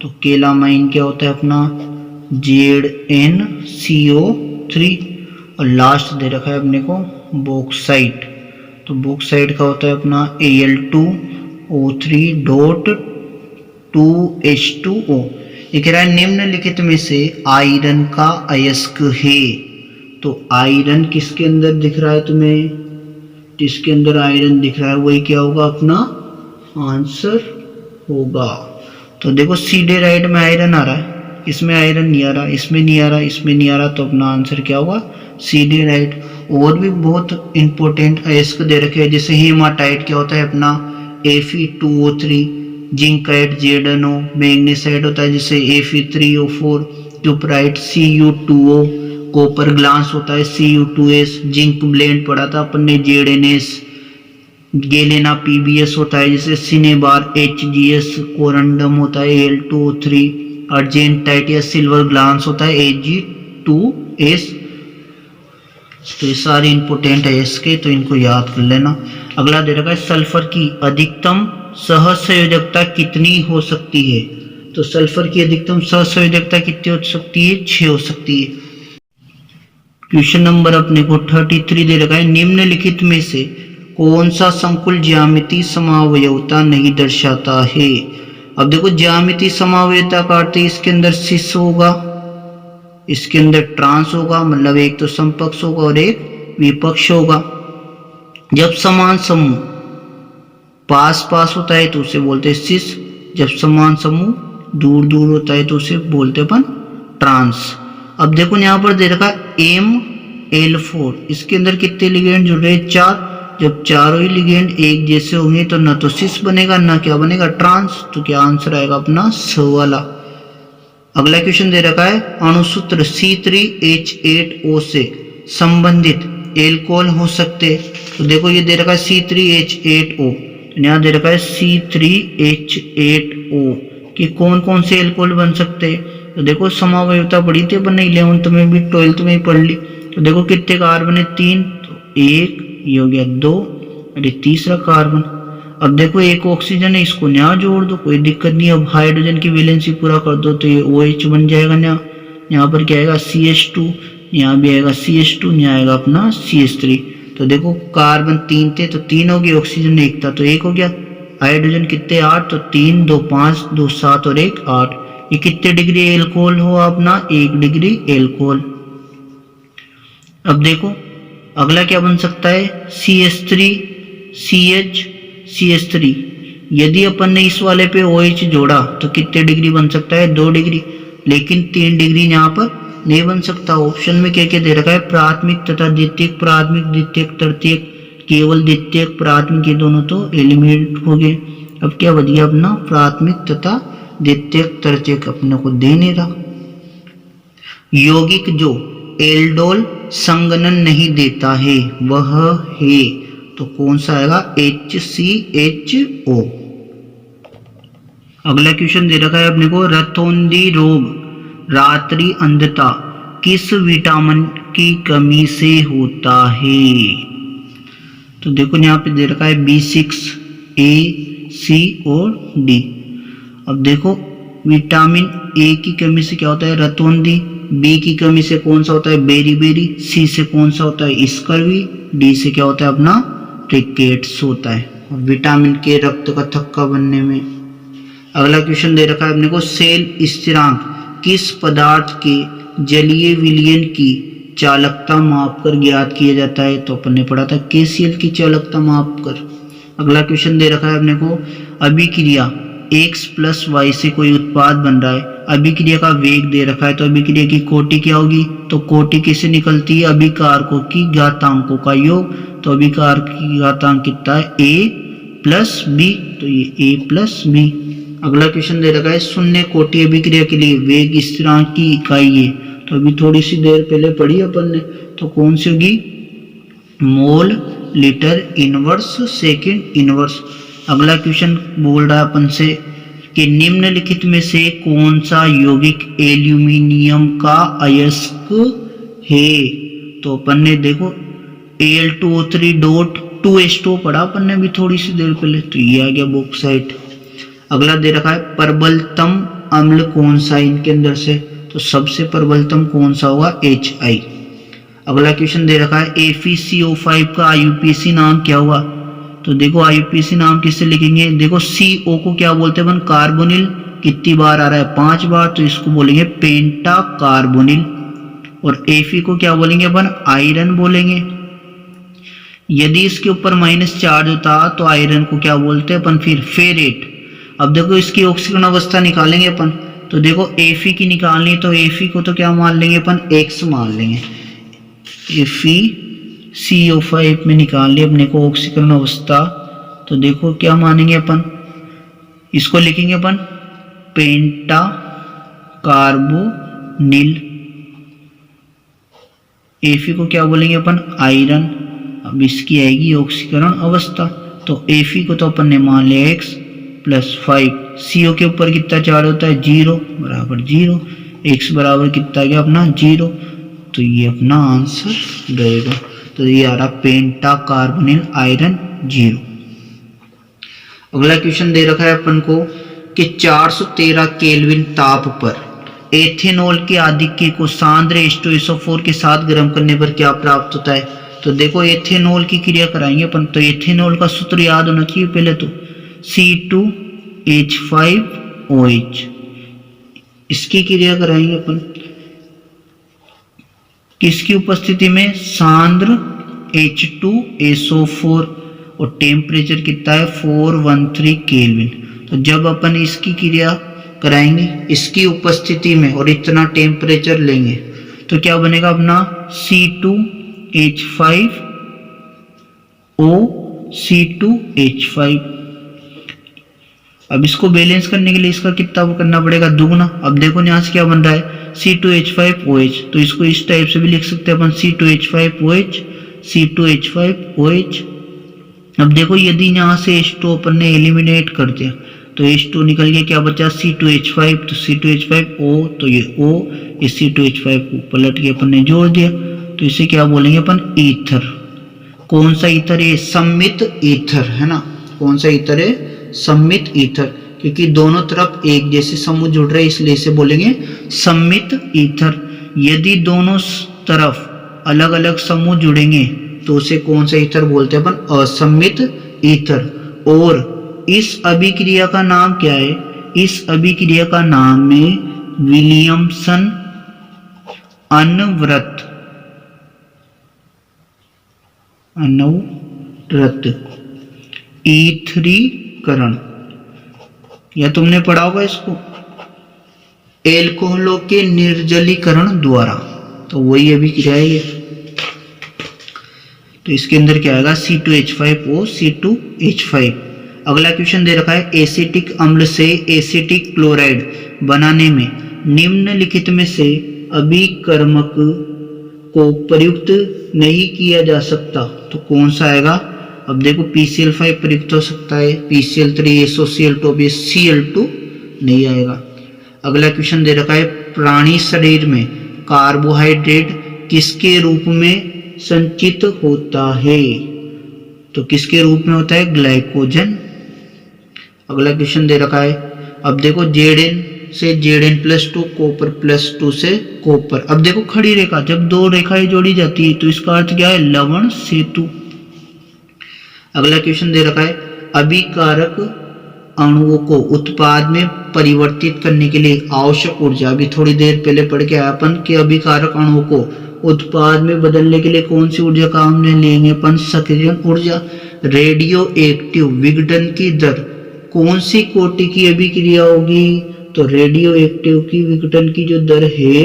तो केलामाइन क्या होता है अपना ZnCO3। और लास्ट दे रखा है अपने को बॉक्साइट, तो बॉक्साइट का होता है अपना Al2O3 डॉट 2H2O। ये कह रहा है निम्नलिखित में से आयरन का अयस्क है। तो आयरन किसके अंदर दिख रहा है तुम्हें, जिसके अंदर आयरन दिख रहा है वही क्या होगा अपना आंसर होगा। तो देखो सीडेराइड में आयरन आ रहा है, इसमें आयरन नहीं आ रहा, इसमें नहीं आ रहा, इसमें नहीं आ रहा, तो अपना आंसर क्या होगा सीडेराइड। और भी बहुत इंपॉर्टेंट अयस्क दे रखे हैं, जैसे हेमाटाइट क्या होता है अपना Fe2O3, जिंकाइट ZnO, मैग्नीसाइट होता है जैसे Fe3O4, cuprite Cu2O, copper glass होता है Cu2S, जिंक ब्लेंड पढ़ा था अपन ने ZnS, गेलेना PbS होता है जैसे सिनेबार HgS, कोरंडम होता है Al2O3, अर्जेंटाइट या सिल्वर ग्लास होता है Ag2S। तो ये सारे इंपोर्टेंट है इसके, तो इनको याद कर लेना। अगला दे रखा है सल्फर की अधिकतम सहसंयोजकता कितनी हो सकती है। तो सल्फर की अधिकतम सहसंयोजकता कितनी हो सकती है, 6 हो सकती है। क्वेश्चन नंबर अपने को 33 दे रखा है, निम्नलिखित में से कौन सा संकुल ज्यामिति समावयवता नहीं दर्शाता है। अब देखो ज्यामिति समावयवता का अर्थ इसके अंदर सिस होगा, इसके अंदर ट्रांस होगा, मतलब एक तो समपक्ष होगा और एक विपक्ष होगा। जब समान समूह पास पास होता है तो उसे बोलते हैं सिस, जब समान समूह दूर दूर होता है तो उसे बोलते अपन ट्रांस। अब देखो यहाँ पर दे रखा ML4, इसके अंदर कितने लिगेंड जुड़ रहे हैं, 4। जब चारों ही लिगेंड एक जैसे होंगे तो न तो सिस बनेगा ना क्या बनेगा ट्रांस, तो क्या आंसर आएगा अपना स वाला। अगला क्वेश्चन दे रखा है अणुसूत्र C3H8O से संबंधित एल्कोहल हो सकते। तो देखो ये दे रखा है C3H8O, तो यहाँ दे रखा है C3H8O कि कौन कौन से एल्कोहल बन सकते हैं। तो देखो समावयवता पढ़ी थी अपन ने 11th में भी 12th में पढ़ ली। तो देखो कितने कार्बन है, 3, तो 1 ये हो गया 2 और ये तीसरा कार्बन। अब देखो एक ऑक्सीजन है, इसको यहाँ जोड़ दो, कोई दिक्कत नहीं। अब हाइड्रोजन की वैलेंसी पूरा कर दो तो ये OH बन जाएगा। यहाँ पर क्या आएगा CH2, यहाँ भी आएगा CH2, यहाँ आएगा अपना CH3। तो देखो कार्बन 3 थे तो 3 हो गए, ऑक्सीजन 1 था तो 1 हो गया। हाइड्रोजन कितने 8, तो 3 2 5 2 7 और 1 8। ये कितने डिग्री एल्कोहल हुआ अपना 1 डिग्री एल्कोहल। अब देखो अगला क्या बन सकता है CH3 CH CH3। यदि अपन ने इस वाले पे OH जोड़ा तो कितने डिग्री बन सकता है 2 डिग्री, लेकिन 3 डिग्री यहाँ पर नहीं बन सकता। ऑप्शन में क्या क्या दे रखा है प्राथमिक तथा द्वितीयक, प्राथमिक द्वितीयक तृतीयक, केवल द्वितीयक प्राथमिक, ये दोनों तो एलिमिनेट हो गए। अब क्या बच गया अपना प्राथमिक तथा द्वितीयक तृतीयक अपने को दे नहीं रहा। यौगिक जो एल्डोल संघनन नहीं देता है वह है, तो कौन सा आएगा HCHO। अगला क्वेश्चन दे रखा है अपने को रतौंधी रोग रात्रि अंधता किस विटामिन की कमी से होता है। तो देखो यहाँ पे दे रखा है B6 A C और D। अब देखो विटामिन ए की कमी से क्या होता है रतौंधी, बी की कमी से कौन सा होता है बेरी बेरी, सी से कौन सा होता है स्कर्वी, डी से क्या होता है अपना रिकेट्स होता है। और विटामिन के रक्त का थक्का बनने में। अगला क्वेश्चन दे रखा है अपने को सेल स्थिरांक किस पदार्थ के जलीय विलयन की चालकता मापकर ज्ञात किया जाता है, तो अपन ने पढ़ा था KCl की चालकता मापकर। अगला क्वेश्चन दे रखा है अपने को अभिक्रिया x + y से कोई उत्पाद बन रहा है, अभिक्रिया का वेग दे रखा है, तो अभिक्रिया की कोटि क्या होगी, तो कोटि किससे निकलती है अभिकारकों की घातांकों का योग, तो अभिकार की घातांक कितना है a + b, तो ये a + b। अगला क्वेश्चन दे रखा है शून्य कोटि अभिक्रिया के लिए वेग स्थिरांक की इकाई है, तो अभी थोड़ी सी देर पहले पढ़ी अपन ने, तो कौन सी होगी मोल लीटर इनवर्स सेकंड इनवर्स। अगला क्वेश्चन बोल रहा है अपन से कि निम्नलिखित में से कौन सा यौगिक एल्यूमिनियम का अयस्क है, तो अपन ने देखो Al2O3.2H2 पढ़ा अपन ने भी थोड़ी सी देर पहले, तो ये आ गया बॉक्साइट। अगला दे रखा है प्रबलतम अम्ल कौन सा इनके अंदर से, तो सबसे प्रबलतम कौन सा होगा HI। अगला क्वेश्चन दे रखा है AfCO5 का IUPAC नाम क्या हुआ, तो देखो IUPAC नाम किससे लिखेंगे, देखो CO को क्या बोलते हैं अपन कार्बोनिल, कितनी बार आ रहा है 5 बार, तो इसको बोलेंगे पेंटा कार्बोनिल। और Fe को क्या बोलेंगे अपन आयरन बोलेंगे। यदि इसके ऊपर माइनस चार्ज होता तो आयरन को क्या बोलते हैं अपन फिर फेरेट। अब देखो इसकी ऑक्सीकरण अवस्था निकालेंगे अपन, तो देखो Fe की निकालनी, तो Fe को तो क्या मान लेंगे अपन X मान लेंगे, FeCO5 में निकाल लिया अपने को ऑक्सीकरण अवस्था, तो देखो क्या मानेंगे अपन, इसको लिखेंगे अपन पेंटा कार्बोनिल। Fe को क्या बोलेंगे अपन आयरन। अब इसकी आएगी ऑक्सीकरण अवस्था, तो Fe को तो अपन ने मान लिया X + 5, CO के ऊपर कितना चार्ज होता है 0 बराबर 0, X बराबर कितना गया अपना 0, तो ये अपना आंसर रहेगा। तो ये आ रहा पेंटा कार्बोनिल आयरन 0। अगला क्वेश्चन दे रखा है अपन को कि 413 केल्विन ताप पर एथेनॉल के आधिक्य को सांद्र H2SO4 के साथ गर्म करने पर क्या प्राप्त होता है, तो देखो एथेनॉल की क्रिया कराएंगे अपन, तो एथेनॉल का सूत्र याद होना चाहिए पहले तो C2H5OH, इसकी क्रिया कराएंगे अपन किसकी उपस्थिति में सांद्र H2SO4 और टेम्परेचर कितना है 413 केल्विन। तो जब अपन इसकी क्रिया कराएंगे इसकी उपस्थिति में और इतना टेम्परेचर लेंगे तो क्या बनेगा अपना C2H5O C2H5। अब इसको बैलेंस करने के लिए इसका कितना वो करना पड़ेगा दुगना। अब देखो यहाँ से क्या बन रहा है C2H5OH, तो इसको इस टाइप से भी लिख सकते हैं अपन C2H5OH C2H5OH। अब देखो यदि यहाँ से H2 अपन ने एलिमिनेट कर दिया तो H2 निकल गया, क्या बचा C2H5, तो C2H5O, तो ये O इस C2H5 को पलट के अपन ने जोड़ दिया, तो इसे क्या बोलेंगे अपन ईथर। कौन सा ईथर है, सम्मित ईथर है ना। कौन सा ईथर है, सम्मित ईथर, क्योंकि दोनों तरफ एक जैसे समूह जुड़ रहे इसलिए इसे बोलेंगे सम्मित ईथर। यदि दोनों तरफ अलग अलग समूह जुड़ेंगे तो उसे कौन सा ईथर बोलते हैं अपन, असम्मित ईथर। और इस अभिक्रिया का नाम क्या है, इस अभिक्रिया का नाम है विलियमसन अनवरत ईथरीकरण, या तुमने पढ़ा होगा इसको एल्कोहलों के निर्जलीकरण द्वारा, तो वही अभिक्रिया है ये। तो इसके अंदर क्या आएगा C2H5O C2H5। अगला क्वेश्चन दे रखा है एसिटिक अम्ल से एसिटिक क्लोराइड बनाने में निम्नलिखित में से अभिकर्मक को प्रयुक्त नहीं किया जा सकता, तो कौन सा आएगा। अब देखो PCl5 प्रयुक्त हो सकता है, PCl3 SOCl2 Cl2 नहीं आएगा। अगला क्वेश्चन दे रखा है प्राणी शरीर में कार्बोहाइड्रेट किसके रूप में संचित होता है, तो किसके रूप में होता है, ग्लाइकोजन। अगला क्वेश्चन दे रखा है अब देखो Zn से Zn+2 कॉपर +2 से कॉपर। अब देखो खड़ी रेखा, जब दो रेखाएं जोड़ी जाती है तो इसका अर्थ क्या है, लवण सेतु। अगला क्वेश्चन दे रखा है, अभिकारक अणुओं को उत्पाद में परिवर्तित करने के लिए आवश्यक ऊर्जा। अभी थोड़ी देर पहले पढ़ के आया अपन कि अभिकारक अणुओं को उत्पाद में बदलने के लिए कौन सी ऊर्जा काम में लेंगे अपन, सक्रियण ऊर्जा। रेडियो एक्टिव विघटन की दर कौन सी कोटि की अभिक्रिया होगी, तो रेडियो एक्टिव की विघटन की जो दर है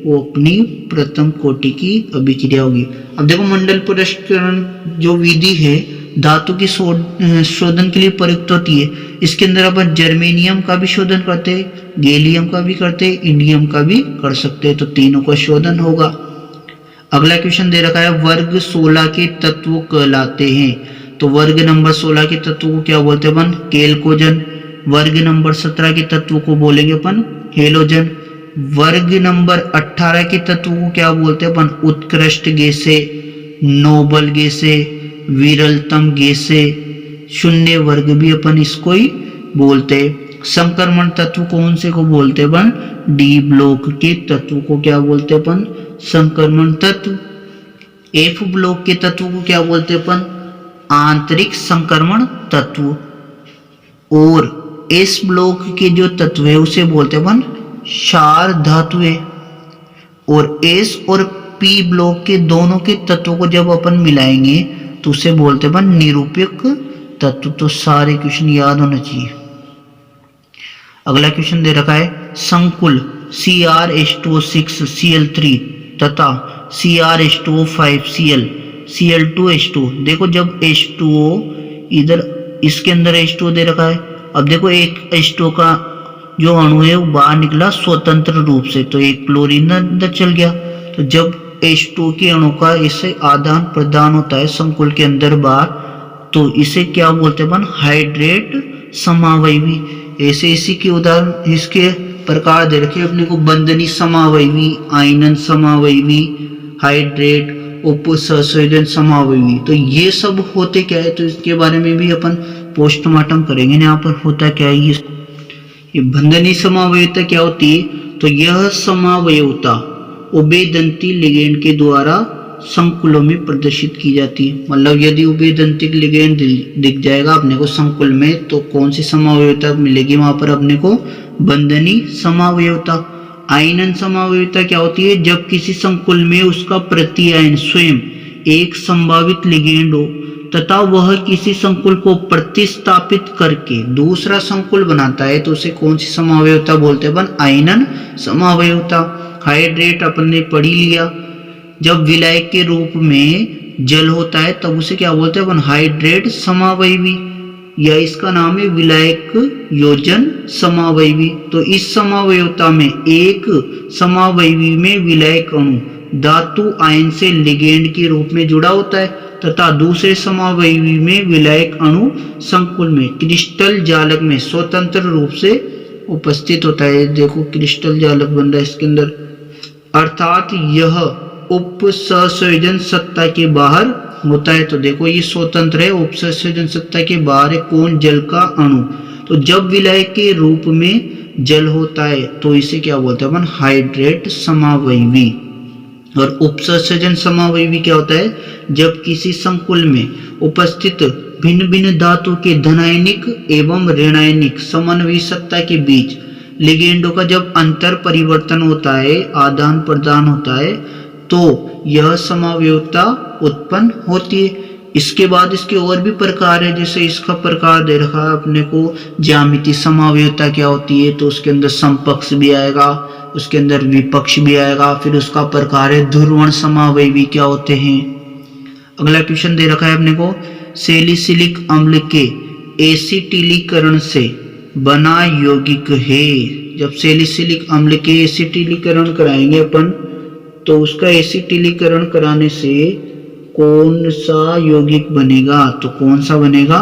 वो अपनी प्रथम कोटि की अभिक्रिया होगी। अब देखो मंडल पुरस्करण जो विधि है धातु की शोधन के लिए प्रयुक्त होती है। इसके अंदर अपन जर्मेनियम का भी शोधन करते हैं, गैलियम का भी करते हैं, इंडियम का भी कर सकते हैं, तो तीनों का शोधन होगा। अगला क्वेश्चन दे रखा है, वर्ग 16 के तत्व कहलाते हैं, तो वर्ग नंबर 16 के तत्व को क्या बोलते हैं अपन, केल्कोजन। वर्ग नंबर 17 के तत्व को बोलेंगे अपन हेलोजन। वर्ग नंबर 18 के तत्व को क्या बोलते हैं अपन, उत्कृष्ट गैसे, नोबल गैसे, विरलतम गैसे। शून्य वर्ग भी अपन इसको ही बोलते हैं। संक्रमण तत्व कौन से को बोलते हैं अपन, डी ब्लॉक के तत्व को क्या बोलते हैं अपन, संक्रमण तत्व। एफ ब्लॉक के तत्व को क्या बोलते हैं अपन, आंतरिक संक्रमण तत्व। और एस ब्लॉक के जो तत्व है उसे बोलते हैं अपन क्षार धातुएं। और एस और पी ब्लॉक के दोनों के तत्वों को जब अपन मिलाएंगे तो उसे बोलते हैं अपन निरूपक तत्व। तो सारे क्वेश्चन याद होना चाहिए। अगला क्वेश्चन दे रखा है, संकुल CrH2O6 Cl3 तथा CrH2O5 Cl Cl2H2। देखो जब H2O इधर इसके अंदर H2O दे रखा है, अब देखो एक H2O का जो अणु है वो बाहर निकला स्वतंत्र रूप से, तो एक क्लोरीन अंदर चल गया। तो जब H2O के अणु का इससे आदान प्रदान होता है संकुल के अंदर बाहर, तो इसे क्या बोलते हैं अपन, हाइड्रेट समावयवी। ऐसे इसी के उदाहरण इसके प्रकार दे रखे अपने को, बंधनी समावयवी, आयनन समावयवी, हाइड्रेट, उपसंयोजन समावयवी। तो ये सब होते क्या है, तो इसके बारे में भी अपन पोस्टमार्टम करेंगे। यहाँ पर होता क्या है, ये बंधनी समावयवता क्या होती है, तो यह समावयवता उभयदंती लिगेंड के द्वारा संकुलों में प्रदर्शित की जाती है। मतलब यदि उभयदंती लिगेंड दिख जाएगा अपने को संकुल में, तो कौन सी समावयवता मिलेगी वहां पर अपने को, बंधनी समावयवता। आयनन समावयवता क्या होती है, जब किसी संकुल में उसका प्रति आयन स्वयं एक संभावित लिगेंड हो तथा वह किसी संकुल को प्रतिस्थापित करके दूसरा संकुल बनाता है, तो उसे कौन सी समावयवता बोलते हैं अपन, आयनन समावयवता। हाइड्रेट अपन ने पढ़ ही लिया, जब विलायक के रूप में जल होता है तब उसे क्या बोलते हैं अपन, हाइड्रेट समावयवी, या इसका नाम है विलायक योजन समावयवी। तो इस समावयवता में एक समावयवी में विलायक अणु धातु आयन से लिगेंड के रूप में जुड़ा होता है तथा दूसरे समावयवी में विलायक अणु संकुल में क्रिस्टल जालक में स्वतंत्र रूप से उपस्थित होता है। देखो क्रिस्टल जालक बन रहा है इसके अंदर, अर्थात यह उपसंयोजन सत्ता के बाहर होता है। तो देखो ये स्वतंत्र है, उपसंयोजन सत्ता के बाहर है कौन, जल का अणु। तो जब विलायक के रूप में जल होता है तो इसे क्या बोलते हैं अपन, हाइड्रेट समावयवी। और उपसंयोजन समावयवी क्या होता है, जब किसी संकुल में उपस्थित भिन्न भिन्न धातु के धनायनिक एवं ऋणायनिक समन्वयी सत्ता के बीच लिगेंडों का जब अंतर परिवर्तन होता है, आदान प्रदान होता है, तो यह समावयवता उत्पन्न होती है। इसके बाद इसके और भी प्रकार है, जैसे इसका प्रकार दे रखा है अपने को, ज्यामिति समावयवता क्या होती है, तो उसके अंदर समपक्ष भी आएगा, उसके अंदर विपक्ष भी आएगा। फिर उसका प्रकार है ध्रुवण समावयवी क्या होते हैं। अगला क्वेश्चन दे रखा है अपने को, सैलिसिलिक अम्ल के एसिटिलीकरण से बना यौगिक है। जब सैलिसिलिक अम्ल के एसिटिलीकरण कराएंगे अपन, तो उसका एसिटिलीकरण कराने से कौन सा यौगिक बनेगा, तो कौन सा बनेगा,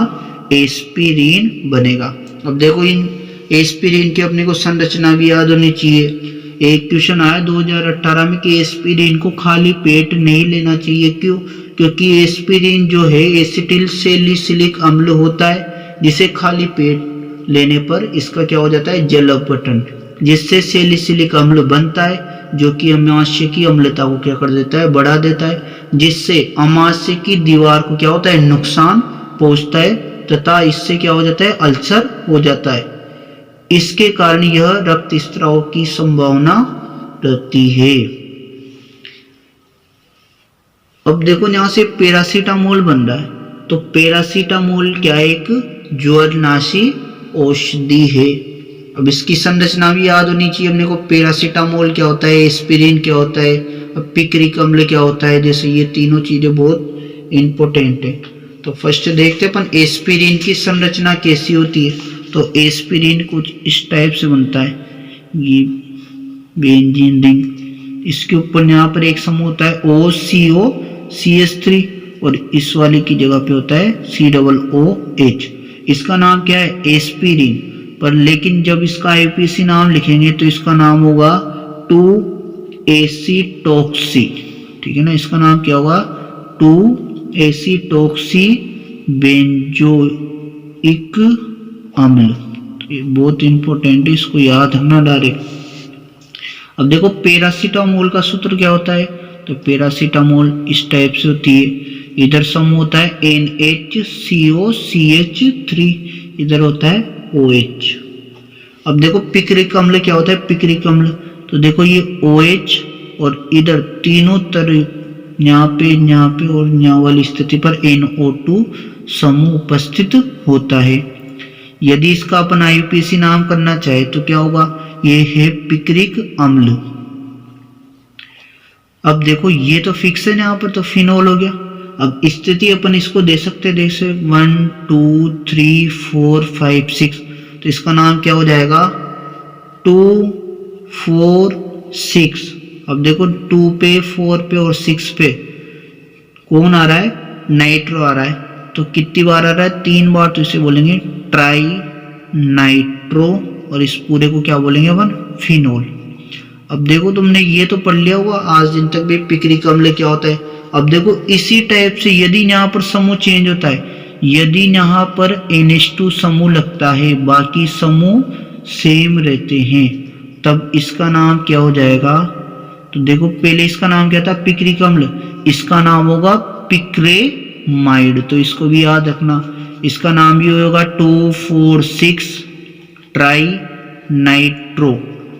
एस्पिरिन बनेगा। अब देखो इन एस्पिरिन की अपने को संरचना भी याद होनी चाहिए। एक क्वेश्चन आया 2018 में कि एस्पिरिन को खाली पेट नहीं लेना चाहिए, क्यों, क्योंकि एस्पिरिन जो है एसिटिल सैलिसिलिक अम्ल होता है जिसे खाली पेट लेने पर इसका क्या हो जाता है, जल अपघटन, जिससे सैलिसिलिक अम्ल बनता है जो कि अमाशय की अम्लता को क्या कर देता है, बढ़ा देता है, जिससे अमाशय की दीवार को क्या होता है, नुकसान पहुंचता है तथा इससे क्या हो जाता है, अल्सर हो जाता है। इसके कारण यह रक्तस्राव की संभावना रहती है। अब देखो यहां से पैरासीटामोल बन रहा है, तो पैरासीटामोल क्या एक ज्वरनाशी औषधि है। अब इसकी संरचना भी याद होनी चाहिए अपने को, पैरासीटामोल क्या होता है, एस्पिरिन क्या होता है, अब पिक्रिक अम्ल क्या होता है, जैसे ये तीनों चीजें बहुत इंपॉर्टेंट है। तो फर्स्ट देखते हैं अपन एस्पिरिन की संरचना कैसी होती है। तो एस्पिरिन कुछ इस टाइप से बनता है, ये बेंजीन रिंग, इसके ऊपर यहाँ पर एक समूह होता है OCO-CH3 और इस वाले की जगह पे होता है COOH। इसका नाम क्या है, एस्पिरिन, पर लेकिन जब इसका IUPAC नाम लिखेंगे तो इसका नाम होगा 2-एसीटॉक्सी, ठीक है ना, इसका नाम क्या होगा 2-एसीटॉक्सी बेंजोइक अम्ल। ये बहुत इंपॉर्टेंट है, इसको याद रखना डायरेक्ट। अब देखो पैरासीटामोल का सूत्र क्या होता है, तो पैरासीटामोल इस टाइप से होती है, इधर समूह होता है NHCOCH3, इधर होता है OH। अब देखो पिक्रिक अम्ल क्या होता है, पिक्रिक अम्ल, तो देखो ये OH और इधर तीनों तरफ यहाँ पे और यहाँ वाली स्थिति पर NO2 समूह उपस्थित होता है। यदि इसका अपन IUPAC नाम करना चाहे तो क्या होगा, ये है पिक्रिक अम्ल। अब देखो ये तो फिक्स है यहाँ पर, तो फिनोल हो गया। अब स्थिति अपन इसको दे सकते 1 2 3 4 5 6, तो इसका नाम क्या हो जाएगा 2 4 6। अब देखो 2 पे 4 पे और 6 पे कौन आ रहा है, नाइट्रो आ रहा है, तो कितनी बार आ रहा है, 3 बार, तो इसे बोलेंगे ट्राई नाइट्रो और इस पूरे को क्या बोलेंगे अपन, फिनोल। अब देखो तुमने ये तो पढ़ लिया होगा आज दिन तक भी पिक्रिक अम्ल क्या होता है। अब देखो इसी टाइप से यदि यहाँ पर समूह चेंज होता है, यदि यहाँ पर NH2 समूह लगता है बाकी समूह सेम रहते हैं, तब इसका नाम क्या हो जाएगा, तो देखो पहले इसका नाम क्या था, पिक्रिक अम्ल, इसका नाम होगा पिक्रेमाइड, तो इसको भी याद रखना। इसका नाम भी होगा 2,4,6 ट्राई नाइट्रो।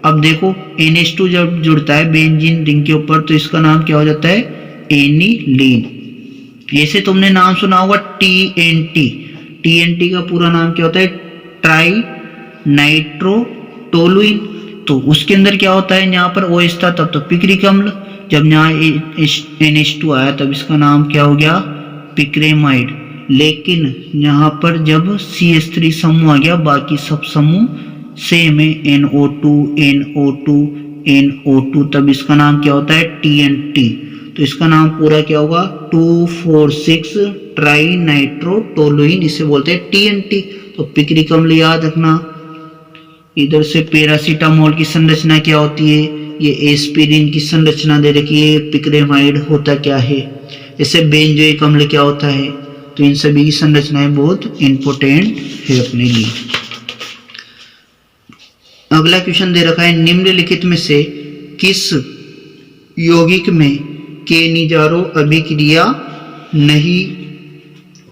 अब देखो NH2 जब जुड़ता है बेंजीन रिंग के ऊपर तो इसका नाम क्या हो जाता है, एनिलीन। ऐसे तुमने नाम सुना होगा TNT का पूरा नाम क्या होता है, ट्राई नाइट्रोटोलुइन। तो उसके अंदर क्या होता है, यहाँ पर OH था तब तो पिक्रिक अम्ल, जब यहाँ NH2 आया तब इसका नाम क्या हो गया, पिक्रेमाइड। लेकिन यहाँ पर जब CH3 समूह आ गया बाकी सब समूह सेम है, NO2, तब इसका नाम क्या होता है, TNT। तो इसका नाम पूरा क्या होगा, 2,4,6 ट्राई नाइट्रोटोलुइन, इसे बोलते हैं TNT। तो पिक्रिक अम्ल याद रखना। इधर से पैरासीटामोल की संरचना क्या होती है, ये एस्पिरिन की संरचना दे रखी है, पिक्रेमाइड होता क्या है, जैसे बेंजोइक अम्ल क्या होता है। तो इन सभी की संरचनाएं बहुत इंपॉर्टेंट है अपने लिए। अगला क्वेश्चन दे रखा है, निम्नलिखित में से किस यौगिक में केनिजारो अभिक्रिया नहीं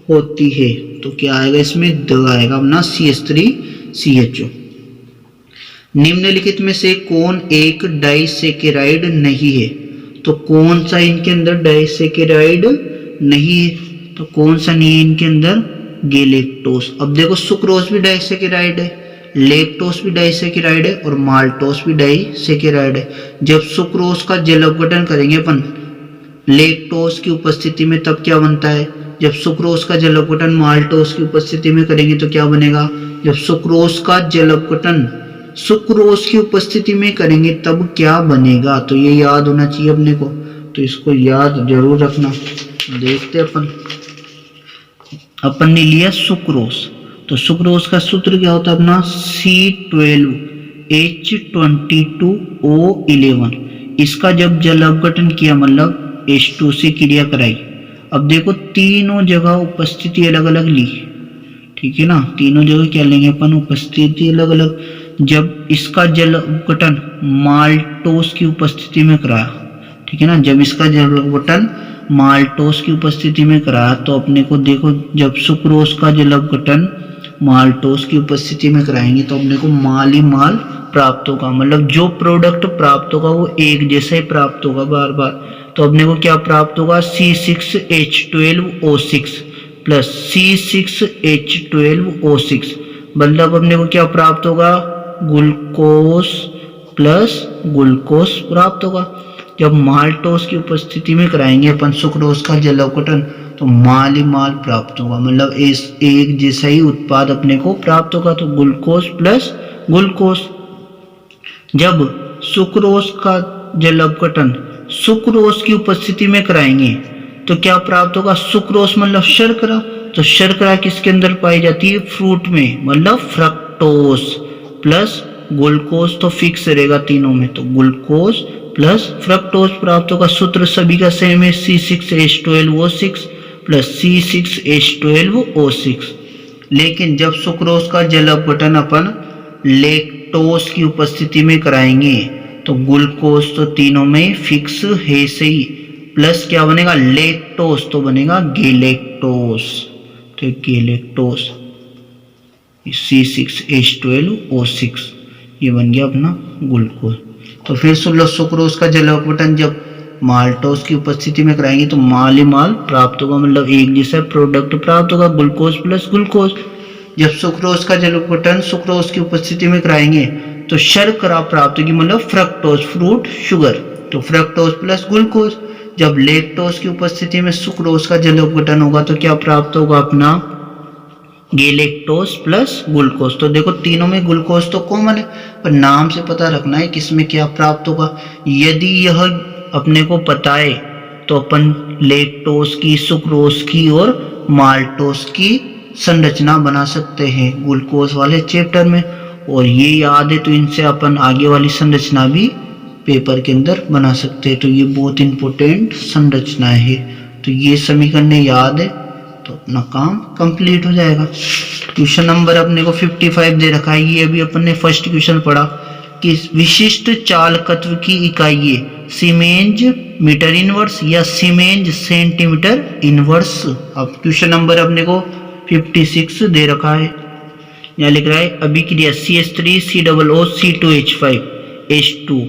होती है, तो क्या आएगा इसमें, द आएगा अपना CH3CHO। निम्नलिखित में से कौन एक डाइसेकेराइड नहीं है, तो कौन सा इनके अंदर डाइसेकेराइड नहीं है, तो कौन सा नहीं है इनके अंदर, गैलेक्टोस। अब देखो सुक्रोज भी डाइसेकेराइड है, लैक्टोस भी डाइसेकेराइड है और माल्टोस भी डाइसेकेराइड है। जब सुक्रोज का जल अपघटन करेंगे अपन लैक्टोस की उपस्थिति में तब क्या बनता है, जब सुक्रोज का जल अपघटन माल्टोस की उपस्थिति में करेंगे तो क्या बनेगा, जब सुक्रोज का जल अपघटन सुक्रोज की उपस्थिति में करेंगे तब क्या बनेगा। तो ये याद होना चाहिए अपने को, तो इसको याद जरूर रखना। देखते अपन ने लिया सुक्रोज, तो सुक्रोज का सूत्र क्या होता है अपना, C12H22O11। इसका जब जल अपघटन किया मतलब H2 से क्रिया कराई। अब देखो तीनों जगह उपस्थिति अलग अलग ली, ठीक है ना। तीनों जगह क्या लेंगे अपन, उपस्थिति अलग अलग। जब इसका जल अपघटन माल्टोस की उपस्थिति में कराया, ठीक है ना, जब इसका जल अपघटन माल्टोस की उपस्थिति में कराया तो अपने को देखो, जब सुक्रोज का जल अपघटन माल्टोस की उपस्थिति में कराएंगे तो अपने को माल ही माल प्राप्त होगा, मतलब जो प्रोडक्ट प्राप्त होगा वो एक जैसा ही प्राप्त होगा बार बार। तो अपने को क्या प्राप्त होगा, C6H12O6 प्लस C6H12O6, मतलब अपने को क्या प्राप्त होगा, ग्लूकोस प्लस ग्लूकोस प्राप्त होगा। जब माल्टोस की उपस्थिति में कराएंगे अपन सुक्रोज का जल अपघटन तो माल ही माल प्राप्त होगा, मतलब एक जैसा ही उत्पाद अपने को प्राप्त होगा, तो ग्लूकोस प्लस ग्लूकोस। जब सुक्रोज का जल अपघटन सुक्रोज की उपस्थिति में कराएंगे तो क्या प्राप्त होगा, सुक्रोज मतलब शर्करा, तो शर्करा किसके अंदर पाई जाती है, फ्रूट में, मतलब फ्रक्टोज प्लस ग्लूकोज तो फिक्स रहेगा तीनों में, तो ग्लूकोज प्लस फ्रक्टोज प्राप्त होगा। सूत्र सभी का सेम है, C6H12O6 प्लस C6H12O6। लेकिन जब सुक्रोज का जल अपघटन अपन लैक्टोज की उपस्थिति में कराएंगे तो ग्लूकोज तो तीनों में फिक्स है सही, प्लस क्या बनेगा, लैक्टोज तो बनेगा गैलेक्टोज, तो गैलेक्टोज C6H12O6 ये बन गया अपना ग्लूकोज। तो फिर सुक्रोज का जल अपघटन जब माल्टोज की उपस्थिति में कराएंगे तो माल ही माल प्राप्त होगा, मतलब एक जैसा प्रोडक्ट प्राप्त होगा, ग्लूकोज प्लस ग्लूकोज। जब सुक्रोज का जल अपघटन सुक्रोज की उपस्थिति में कराएंगे तो शर्करा प्राप्त होगी, मतलब फ्रक्टोज फ्रूट शुगर, तो फ्रक्टोज प्लस ग्लूकोज। जब लैक्टोज की उपस्थिति में सुक्रोज का जल अपघटन होगा तो क्या प्राप्त होगा, अपना गैलेक्टोज प्लस ग्लूकोज। तो देखो तीनों में ग्लूकोज तो कॉमन है, पर नाम से पता रखना है किसमें क्या प्राप्त होगा। यदि यह अपने को पता है तो अपन लैक्टोज की, सुक्रोज की और माल्टोज की संरचना बना सकते हैं ग्लूकोज वाले चैप्टर में, और ये याद है तो इनसे अपन आगे वाली संरचना भी पेपर के अंदर बना सकते हैं। तो ये बहुत इंपॉर्टेंट संरचना है, तो ये समीकरण याद है तो अपना काम कंप्लीट हो जाएगा। क्वेश्चन नंबर अपने को 55 दे रखा है, ये अभी अपन ने फर्स्ट क्वेश्चन पढ़ा कि विशिष्ट चालकत्व की इकाई है सीमेंज मीटर इनवर्स या सीमेंज सेंटीमीटर इनवर्स। अब क्वेश्चन नंबर अपने को 56 दे रखा है, यहाँ लिख रहा है अभिक्रिया CH3COO C2H5H2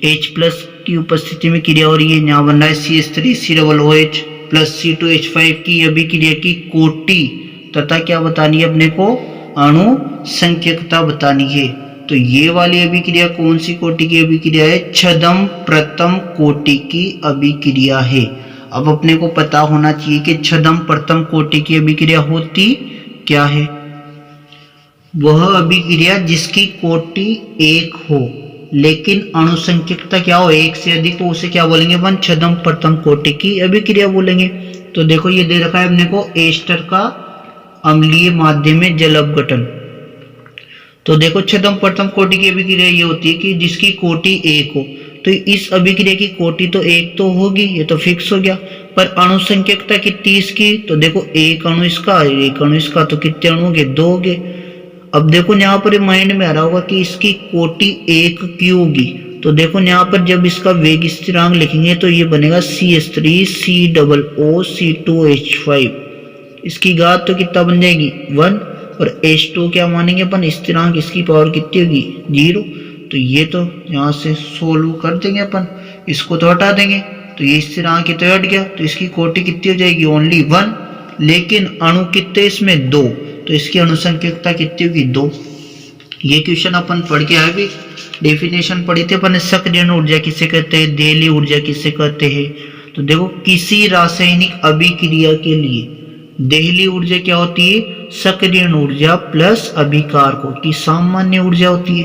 H प्लस की उपस्थिति में क्रिया हो रही है, यहाँ बन रहा है CH3COOH प्लस C2H5 की अभिक्रिया की कोटि तथा क्या बतानी है अपने को, अणु संख्यकता बतानी है। तो ये वाली अभिक्रिया कौन सी कोटि की अभिक्रिया है, छदम प्रथम कोटि की अभिक्रिया है। अब अपने को पता होना चाहिए कि छदम प्रथम कोटि की अभिक्रिया होती क्या है, वह अभिक्रिया जिसकी कोटि एक हो लेकिन अणुसंख्यकता क्या हो, एक से अधिक हो, उसे क्या बोलेंगे अपन, छदम प्रथम कोटि की अभिक्रिया बोलेंगे। तो देखो ये दे रखा है अपने को एस्टर का अम्लीय माध्यम में जल अपघटन। तो देखो छदम प्रथम कोटि की अभिक्रिया ये होती है कि जिसकी कोटि एक हो, तो इस अभिक्रिया की कोटि तो एक तो होगी, ये तो फिक्स हो गया, पर अणुसंख्यकता कितनी इसकी, तो देखो एक अणु इसका एक अणु इसका, तो कितने अणु हो गए, 2 हो गए। अब देखो यहाँ पर माइंड में आ रहा होगा कि इसकी कोटि एक क्यों होगी, तो देखो यहाँ पर जब इसका वेग स्थिरांक लिखेंगे तो ये बनेगा CH3COOC2H5, इसकी घात तो कितना बन जाएगी 1, और H2 क्या मानेंगे अपन, स्थिरांक, इसकी पावर कितनी होगी 0। तो ये तो यहाँ से सोल्व कर देंगे अपन, इसको तो हटा देंगे, तो ये स्थिरांक तो हट गया, तो इसकी कोटि कितनी हो जाएगी ओनली 1, लेकिन अणु कितने इसमें 2, तो इसकी अणुसंख्यकता कितनी होगी 2। ये क्वेश्चन अपन पढ़ के आए भी, डेफिनेशन पढ़ी थी अपन, सक्रियण ऊर्जा किसे कहते हैं, देहली ऊर्जा किसे कहते हैं। तो देखो किसी रासायनिक अभिक्रिया के लिए देहली ऊर्जा क्या होती है, सक्रियण ऊर्जा प्लस अभिकारकों की सामान्य ऊर्जा होती है।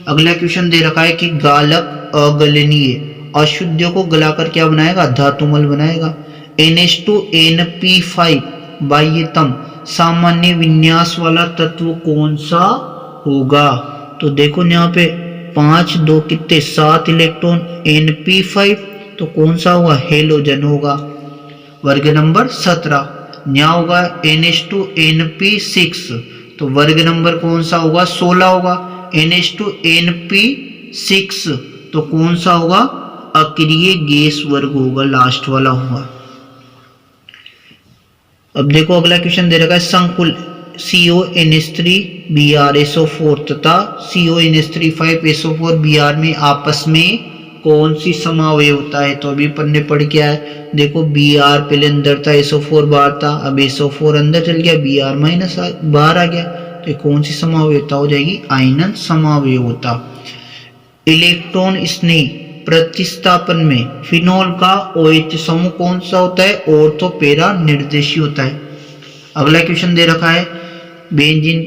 अगला क्वेश्चन दे रखा है कि गालक अगलनीय अशुद्धियों को गलाकर क्या बनाएगा, धातुमल बनाएगा। NH2NP5 बाह्यतम सामान्य विन्यास वाला तत्व कौन सा होगा, तो देखो यहाँ पे 5 2 कितने 7 इलेक्ट्रॉन NP5, तो कौन सा होगा, हेलोजन होगा। वर्ग नंबर 17 यहाँ होगा NH2NP6, तो वर्ग नंबर कौन सा होगा? 16 होगा। NH2NP6 तो कौन सा होगा? अक्रिय गैस वर्ग होगा, लास्ट वाला होगा। अब देखो अगला क्वेश्चन दे रखा है संकुल CONH3Br तथा CONH3 में आपस में कौन सी समावयवता है? तो अभी अपन ने पढ़ क्या है, देखो Br पहले अंदर था, SO4 बाहर था, अब SO4 अंदर चल गया, Br माइनस बाहर आ गया, तो कौन सी समावयवता हो जाएगी? आयनन समावयवता। इलेक्ट्रॉन स्नेही प्रतिस्थापन में फिनोल का OH समूह कौन सा होता है? ऑर्थो पैरा निर्देशी होता है। अगला क्वेश्चन दे रखा है बेंजीन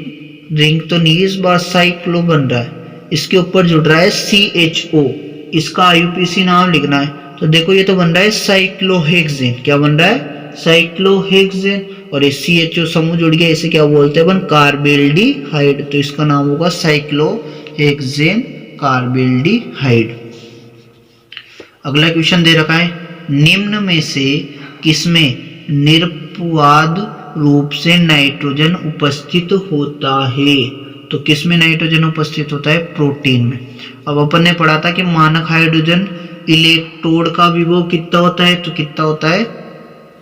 रिंग तो नहीं, इस बार साइक्लो बन रहा है, इसके ऊपर जुड़ रहा है CHO, इसका IUPAC नाम लिखना है। तो देखो ये तो बन रहा है साइक्लोहेक्सेन। क्या बन रहा है? साइक्लोहेक्सेन। और ये CHO समूह जुड़ गया, इसे क्या बोलते हैं अपन? कार्बेल्डिहाइड। तो इसका नाम होगा साइक्लोहेक्सेन कार्बेल्डिहाइड। अगला क्वेश्चन दे रखा है निम्न में से किसमें निरपवाद रूप से नाइट्रोजन उपस्थित होता है? तो किसमें नाइट्रोजन उपस्थित होता है? प्रोटीन में। अब अपन ने पढ़ा था कि मानक हाइड्रोजन इलेक्ट्रोड का विभव कितना होता है? तो कितना होता है?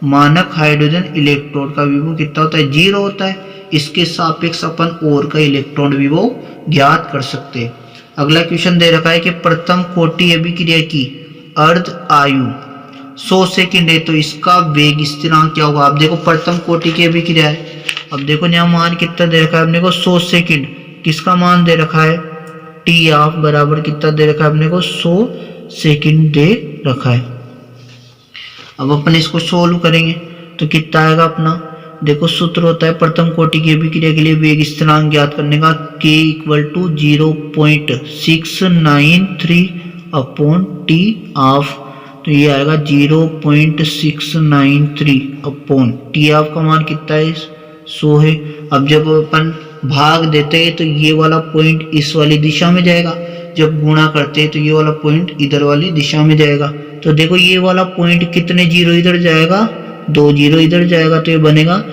मानक हाइड्रोजन इलेक्ट्रोड का विभव कितना होता है? 0 होता है। इसके सापेक्ष अपन और का इलेक्ट्रॉन विभव ज्ञात कर सकते हैं। अगला क्वेश्चन दे रखा है कि प्रथम कोटि अभिक्रिया की अर्ध आयु 100 सेकंड है, तो इसका वेग स्थिरांक क्या होगा? अब देखो प्रथम कोटि की अभिक्रिया है, अब देखो यहाँ मान कितना दे रखा है अपने को? 100 सेकंड। किसका मान दे रखा है? टी ऑफ बराबर कितना दे रखा है अपने को? 100 सेकंड दे रखा है। अब अपन इसको सोल्व करेंगे तो कितना आएगा अपना? देखो सूत्र होता है प्रथम कोटि की अभिक्रिया के लिए वेग स्थिरांक ज्ञात करने का, K = 0.693 अपॉन टी ऑफ, तो ये आएगा 0.693 अपॉन टी ऑफ का मान कितना है? 100 है। अब जब अपन भाग देते हैं तो ये वाला पॉइंट इस वाली दिशा में जाएगा, जब गुणा करते हैं तो ये वाला पॉइंट इधर वाली दिशा में जाएगा। तो देखो ये वाला पॉइंट कितने जीरो इधर जाएगा? 2 जीरो इधर जाएगा, तो ये बनेगा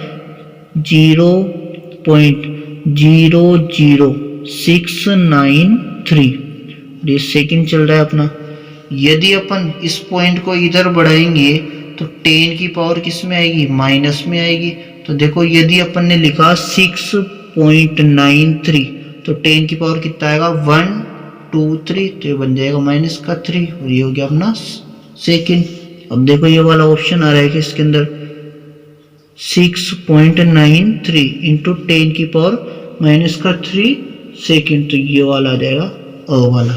0.00693। ये सेकंड चल रहा है अपना। यदि अपन इस पॉइंट को इधर बढ़ाएंगे तो 10 की पावर किस में आएगी? माइनस में आएगी। तो देखो यदि अपन ने लिखा 6.93 तो 10 की पावर कितना आएगा? 1 2 3, तो ये बन जाएगा माइनस का 3 और ये हो गया अपना सेकंड। अब देखो ये वाला ऑप्शन आ रहा है कि इसके अंदर 6.93 इंटू 10 की पावर माइनस का 3 सेकंड, तो ये वाला आ जाएगा अ वाला।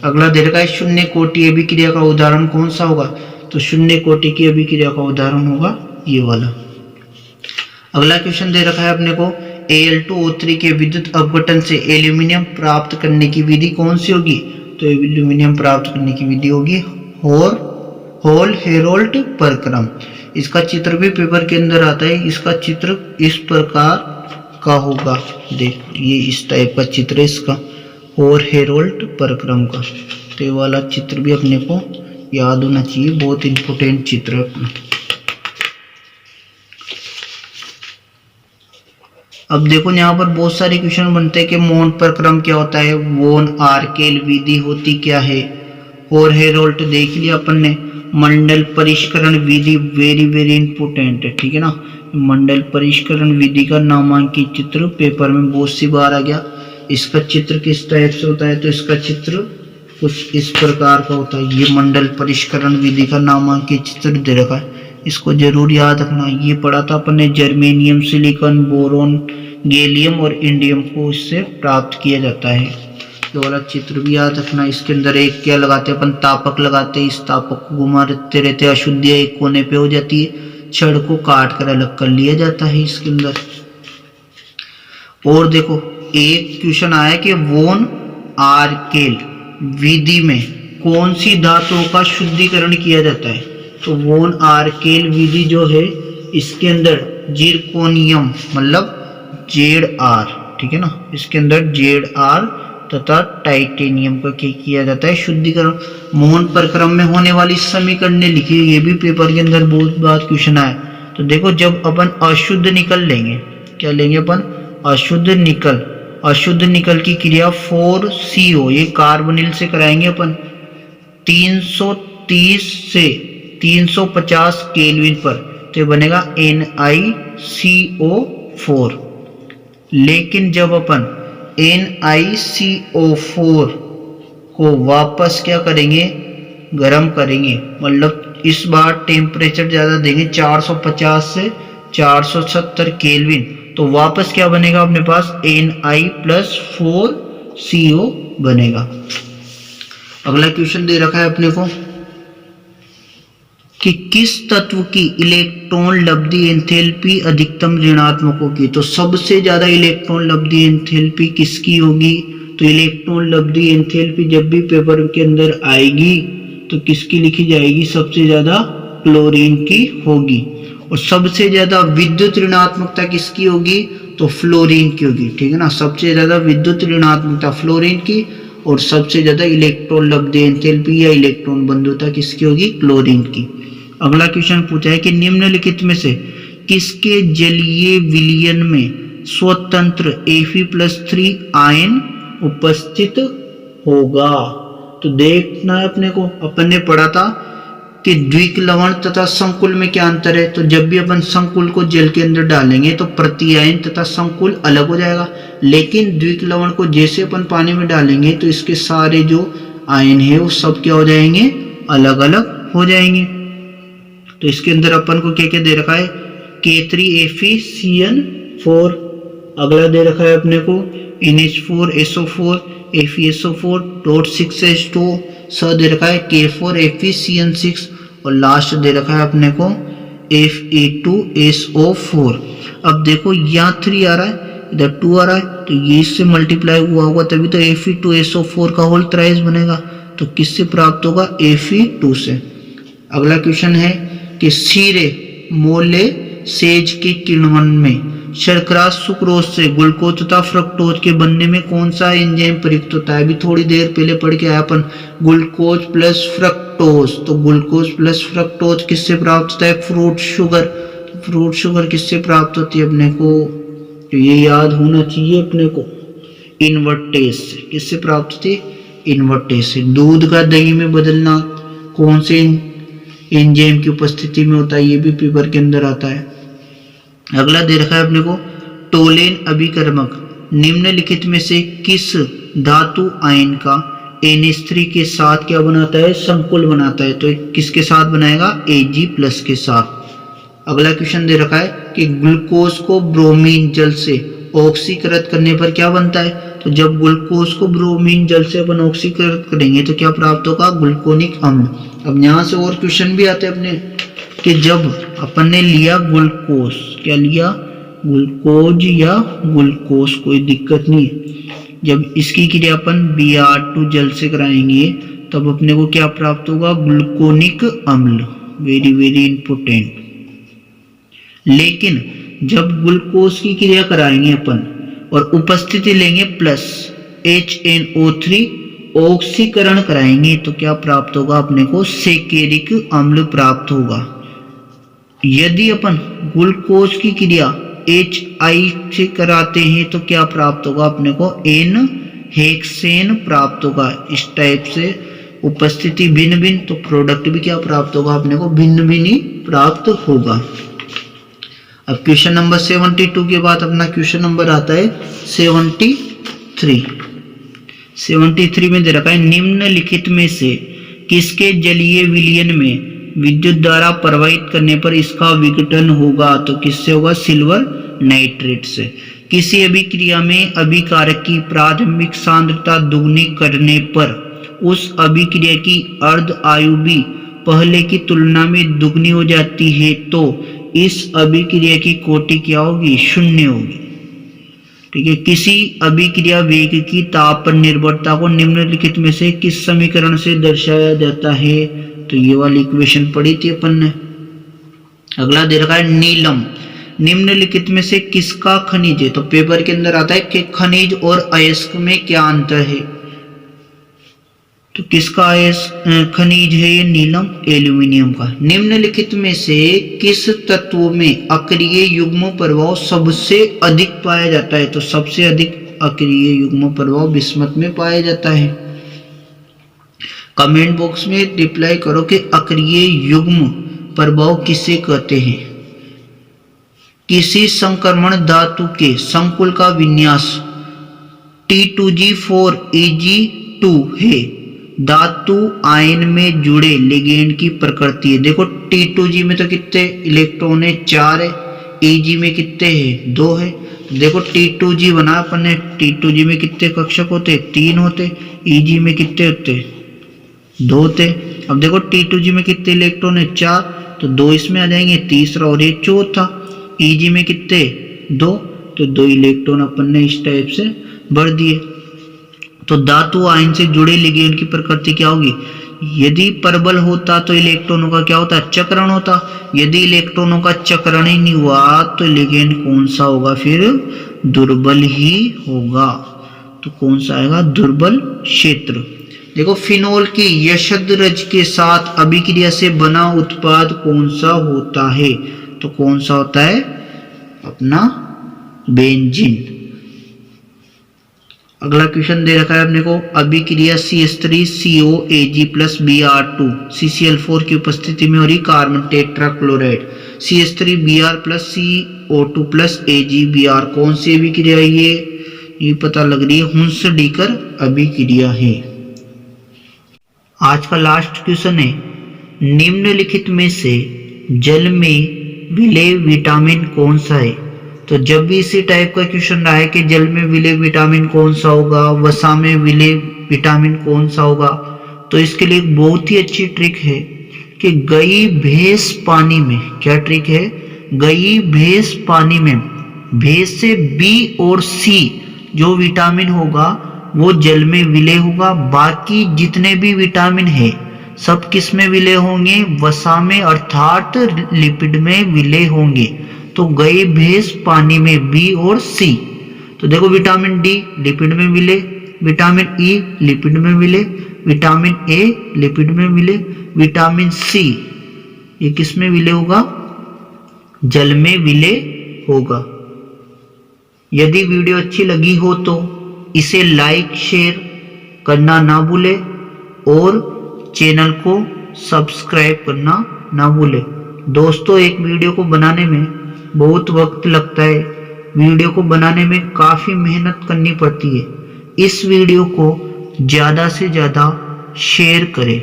अगला दे रखा है शून्य कोटि अभिक्रिया का उदाहरण कौन सा होगा? तो शून्य कोटि की अभिक्रिया का उदाहरण होगा ये वाला। अगला क्वेश्चन दे रखा है अपने को Al2O3 के विद्युत अपघटन से एल्यूमिनियम प्राप्त करने की विधि कौन सी होगी? तो एल्यूमिनियम प्राप्त करने की विधि होगी होल हेरोल्ट प्रक्रम। इसका चित्र भी पेपर के अंदर आता है। इसका चित्र इस प्रकार का होगा, देख ये इस टाइप का चित्र है इसका, होल हेरोल्ट प्रक्रम का। तो ये वाला चित्र भी अपने को याद होना चाहिए, बहुत इंपॉर्टेंट चित्र है अपना। अब देखो यहाँ पर बहुत सारे क्वेश्चन बनते हैं कि मोन प्रक्रम क्या होता है, वोन आर्केल विधि होती क्या है, और हेरोल्ट देख लिया अपन ने। मंडल परिष्करण विधि वेरी वेरी इंपॉर्टेंट है, ठीक है ना। मंडल परिष्करण विधि का नामांकित चित्र पेपर में बहुत सी बार आ गया। इसका चित्र किस टाइप से होता है? तो इसका चित्र कुछ इस प्रकार का होता है। ये मंडल परिष्करण विधि का नामांकित चित्र दे रखा है, इसको जरूर याद रखना। ये पढ़ा था अपन ने, जर्मेनियम, सिलिकॉन, बोरोन, गैलियम और इंडियम को इससे प्राप्त किया जाता है। ये वाला चित्र भी याद रखना। इसके अंदर एक क्या लगाते हैं अपन? तापक लगाते हैं। इस तापक को घुमाते रहते, अशुद्धियाँ एक कोने पे हो जाती है, छड़ को काट कर अलग कर लिया जाता है इसके अंदर। और देखो एक क्वेश्चन आया कि वोन आर्केल विधि में कौन सी धातुओं का शुद्धिकरण किया जाता है? तो वोन आर्केल विधि जो है इसके अंदर जिरकोनियम मतलब ZR, ठीक है ना, इसके अंदर ZR तथा टाइटेनियम का किया जाता है शुद्धिकरण। मोहन प्रक्रम में होने वाली समीकरण लिखी है, ये भी पेपर के अंदर बहुत बार क्वेश्चन आया। तो देखो जब अपन अशुद्ध निकल लेंगे, क्या लेंगे अपन, अशुद्ध निकल, अशुद्ध निकल की क्रिया 4CO, ये कार्बोनिल से कराएंगे अपन 330 से 350 केल्विन पर, तो ये बनेगा NiCO4। लेकिन जब अपन NiCO4 को वापस क्या करेंगे, गर्म करेंगे, मतलब इस बार टेम्परेचर ज़्यादा देंगे 450 से 470 केल्विन, तो वापस क्या बनेगा अपने पास Na+4CO बनेगा। अगला क्वेश्चन दे रखा है अपने को कि किस तत्व की इलेक्ट्रॉन लब्धि एंथैल्पी अधिकतम ऋणात्मक होगी। तो सबसे ज्यादा इलेक्ट्रॉन लब्धि एंथैल्पी किसकी होगी, तो इलेक्ट्रॉन लब्धि एंथैल्पी जब भी पेपर के अंदर आएगी तो किसकी लिखी जाएगी, सबसे ज्यादा क्लोरीन की होगी। और सबसे ज्यादा विद्युत ऋणात्मकता किसकी होगी, तो फ्लोरीन की होगी, ठीक है ना। सबसे ज्यादा विद्युत ऋणात्मकता फ्लोरीन की, और सबसे ज्यादा इलेक्ट्रॉन लब्धि एंथैल्पी या इलेक्ट्रॉन बंधुता किसकी होगी, क्लोरीन की। अगला क्वेश्चन पूछा है कि निम्नलिखित में से किसके जलीय विलयन में स्वतंत्र Fe+3 आयन उपस्थित होगा। तो देखना है अपने को, अपन ने पढ़ा था कि द्विक लवण तथा संकुल में क्या अंतर है। तो जब भी अपन संकुल को जल के अंदर डालेंगे तो प्रति आयन तथा संकुल अलग हो जाएगा, लेकिन द्विक लवण को जैसे अपन पानी में डालेंगे तो इसके सारे जो आयन है वो सब क्या हो जाएंगे, अलग अलग हो जाएंगे। तो इसके अंदर अपन को क्या क्या दे रखा है, K3FeCN4। अगला दे रखा है अपने को NH4SO4 FeSO4.6H2, दे रखा है K4FeCN6, और लास्ट दे रखा है अपने को Fe2SO4। अब देखो यहाँ 3 आ रहा है, इधर 2 आ रहा है, तो ये इससे मल्टीप्लाई हुआ होगा तभी तो Fe2SO4 का होल थ्राइस बनेगा। तो किससे प्राप्त होगा, Fe2 से। अगला क्वेश्चन है कि सीरे मोले सेज के किण्वन में शर्करा सुक्रोज से ग्लूकोज तथा फ्रक्टोज के बनने में कौन सा एंजाइम प्रयुक्त होता है। अभी थोड़ी देर पहले पढ़ के आया अपन ग्लूकोज प्लस फ्रक्टोज। तो ग्लूकोज प्लस फ्रक्टोज किससे प्राप्त होता है, फ्रूट शुगर। फ्रूट शुगर किससे प्राप्त होती है अपने को, तो ये याद होना चाहिए अपने को, इन्वर्टेज से। किससे प्राप्त होती है, इन्वर्टेज से। दूध का दही में बदलना कौन से एंजाइम की उपस्थिति में होता है, ये भी पेपर के अंदर आता है। अगला दे रखा है अपने को टोलेन अभिकर्मक निम्नलिखित में से किस धातु आयन का NH3 के साथ क्या बनाता है, संकुल बनाता है। तो किसके साथ बनाएगा, Ag+ के साथ। अगला क्वेश्चन दे रखा है कि ग्लूकोज को ब्रोमीन जल से ऑक्सीकृत करने पर क्या बनता है। तो जब ग्लूकोज को ब्रोमीन जल से अपन ऑक्सीकृत करेंगे तो क्या प्राप्त होगा, ग्लूकोनिक अम्ल। अब यहाँ से और क्वेश्चन भी आते हैं अपने कि जब अपन ने लिया ग्लूकोज, क्या लिया, ग्लूकोज या ग्लूकोज, कोई दिक्कत नहीं है। जब इसकी क्रिया अपन Br2 जल से कराएंगे तब अपने को क्या प्राप्त होगा, ग्लूकोनिक अम्ल। Very very important. लेकिन जब ग्लूकोज की क्रिया कराएंगे अपन और उपस्थिति लेंगे प्लस HNO3, ऑक्सीकरण कराएंगे तो क्या प्राप्त होगा अपने को, सेकेरिक अम्ल प्राप्त होगा। यदि अपन ग्लूकोज की क्रिया HI से कराते हैं तो क्या प्राप्त होगा अपने को, N हेक्सेन प्राप्त होगा। इस टाइप से उपस्थिति भिन्न भिन्न, तो प्रोडक्ट भी क्या प्राप्त होगा अपने को, भिन्न भिन्न ही प्राप्त होगा। अब क्वेश्चन नंबर 72 के बाद अपना क्वेश्चन नंबर आता है 73। 73 में दे रखा है निम्नलिखित में से किसके जलीय विलयन में विद्युत धारा प्रवाहित करने पर इसका विघटन होगा। तो किससे होगा, सिल्वर नाइट्रेट से। किसी अभिक्रिया में अभिकारक की प्रारंभिक सांद्रता दुगनी करने पर उस अभिक्रिया की अर्ध आयु भी पहले की तुलना में दुगनी हो जाती है, तो इस अभिक्रिया की कोटि क्या होगी, 0 होगी। ठीक है। किसी अभिक्रिया वेग की ताप पर निर्भरता को निम्नलिखित में से किस समीकरण से दर्शाया जाता है। तो ये वाली इक्वेशन पढ़ी थी अपन ने। अगला दे रखा है नीलम निम्नलिखित में से किसका खनिज है। तो पेपर के अंदर आता है कि खनिज और अयस्क में क्या अंतर है। तो किसका खनिज है ये? नीलम, एल्यूमिनियम का। निम्नलिखित में से किस तत्व में अक्रिय युग्म प्रभाव सबसे अधिक पाया जाता है? तो सबसे अधिक अक्रिय युग्म प्रभाव बिस्मथ में पाया जाता है। कमेंट बॉक्स में रिप्लाई करो कि अक्रिय युग्म प्रभाव किसे कहते हैं। किसी संक्रमण धातु के संकुल का विन्यास T2G4Ag2 है। धातु आयन में जुड़े लिगेंड की प्रकृति है। देखो T2G में तो कितने इलेक्ट्रॉन है? 4 है। Ag में कितने हैं? 2 है। देखो T2G बना अपन ने, T2G में कितने कक्षक होते? 3 होते। Ag में कितने होते? 2 होते। अब देखो T2G में कितने इलेक्ट्रॉन है? 4, तो 2 इसमें आ जाएंगे, तीसरा और ये चौथा। Ag में कितने? 2, तो 2 इलेक्ट्रॉन अपन ने इस टाइप से भर दिए। तो धातु आयन से जुड़े लिगेंड की प्रकृति क्या होगी? यदि प्रबल होता तो इलेक्ट्रॉनों का क्या होता? चक्रण होता। यदि इलेक्ट्रॉनों का चक्रण ही नहीं हुआ तो लिगेंड कौन सा होगा? फिर दुर्बल ही होगा। तो कौन सा आएगा? दुर्बल क्षेत्र। देखो फिनोल की यशद रज के साथ अभिक्रिया से बना उत्पाद कौन सा होता है? तो कौन सा होता है? अपना बेंजीन। अगला क्वेश्चन दे रखा है अपने को, अभिक्रिया CH3COAg प्लस Br2 CCl4 की उपस्थिति में हो रही carbon tetrachloride CH3Br plus CO2 plus AgBr कौन सी अभिक्रिया है? ये पता लग रही है हुंसडीकर अभिक्रिया है। आज का लास्ट क्वेश्चन है, निम्नलिखित में से जल में विलेय विटामिन कौन सा है? तो जब भी इसी टाइप का क्वेश्चन रहा है कि जल में विलेय विटामिन कौन सा होगा, वसा में विलेय विटामिन कौन सा होगा, तो इसके लिए एक बहुत ही अच्छी ट्रिक है कि गई भैंस पानी में, क्या ट्रिक है? गई भैंस पानी में भैंस से B और C जो विटामिन होगा वो जल में विलेय होगा। बाकी जितने भी विटामिन है सब किस में विलेय होंगे? वसा में, अर्थात लिपिड में विलेय होंगे। तो गई भैंस पानी में B और C। तो देखो विटामिन D लिपिड में मिले, विटामिन E लिपिड में मिले, विटामिन A लिपिड में मिले, विटामिन C ये किस में विलय होगा? जल में विलय होगा। यदि वीडियो अच्छी लगी हो तो इसे लाइक शेयर करना ना भूले और चैनल को सब्सक्राइब करना ना भूले। दोस्तों एक वीडियो को बनाने में बहुत वक्त लगता है, वीडियो को बनाने में काफ़ी मेहनत करनी पड़ती है। इस वीडियो को ज़्यादा से ज़्यादा शेयर करें।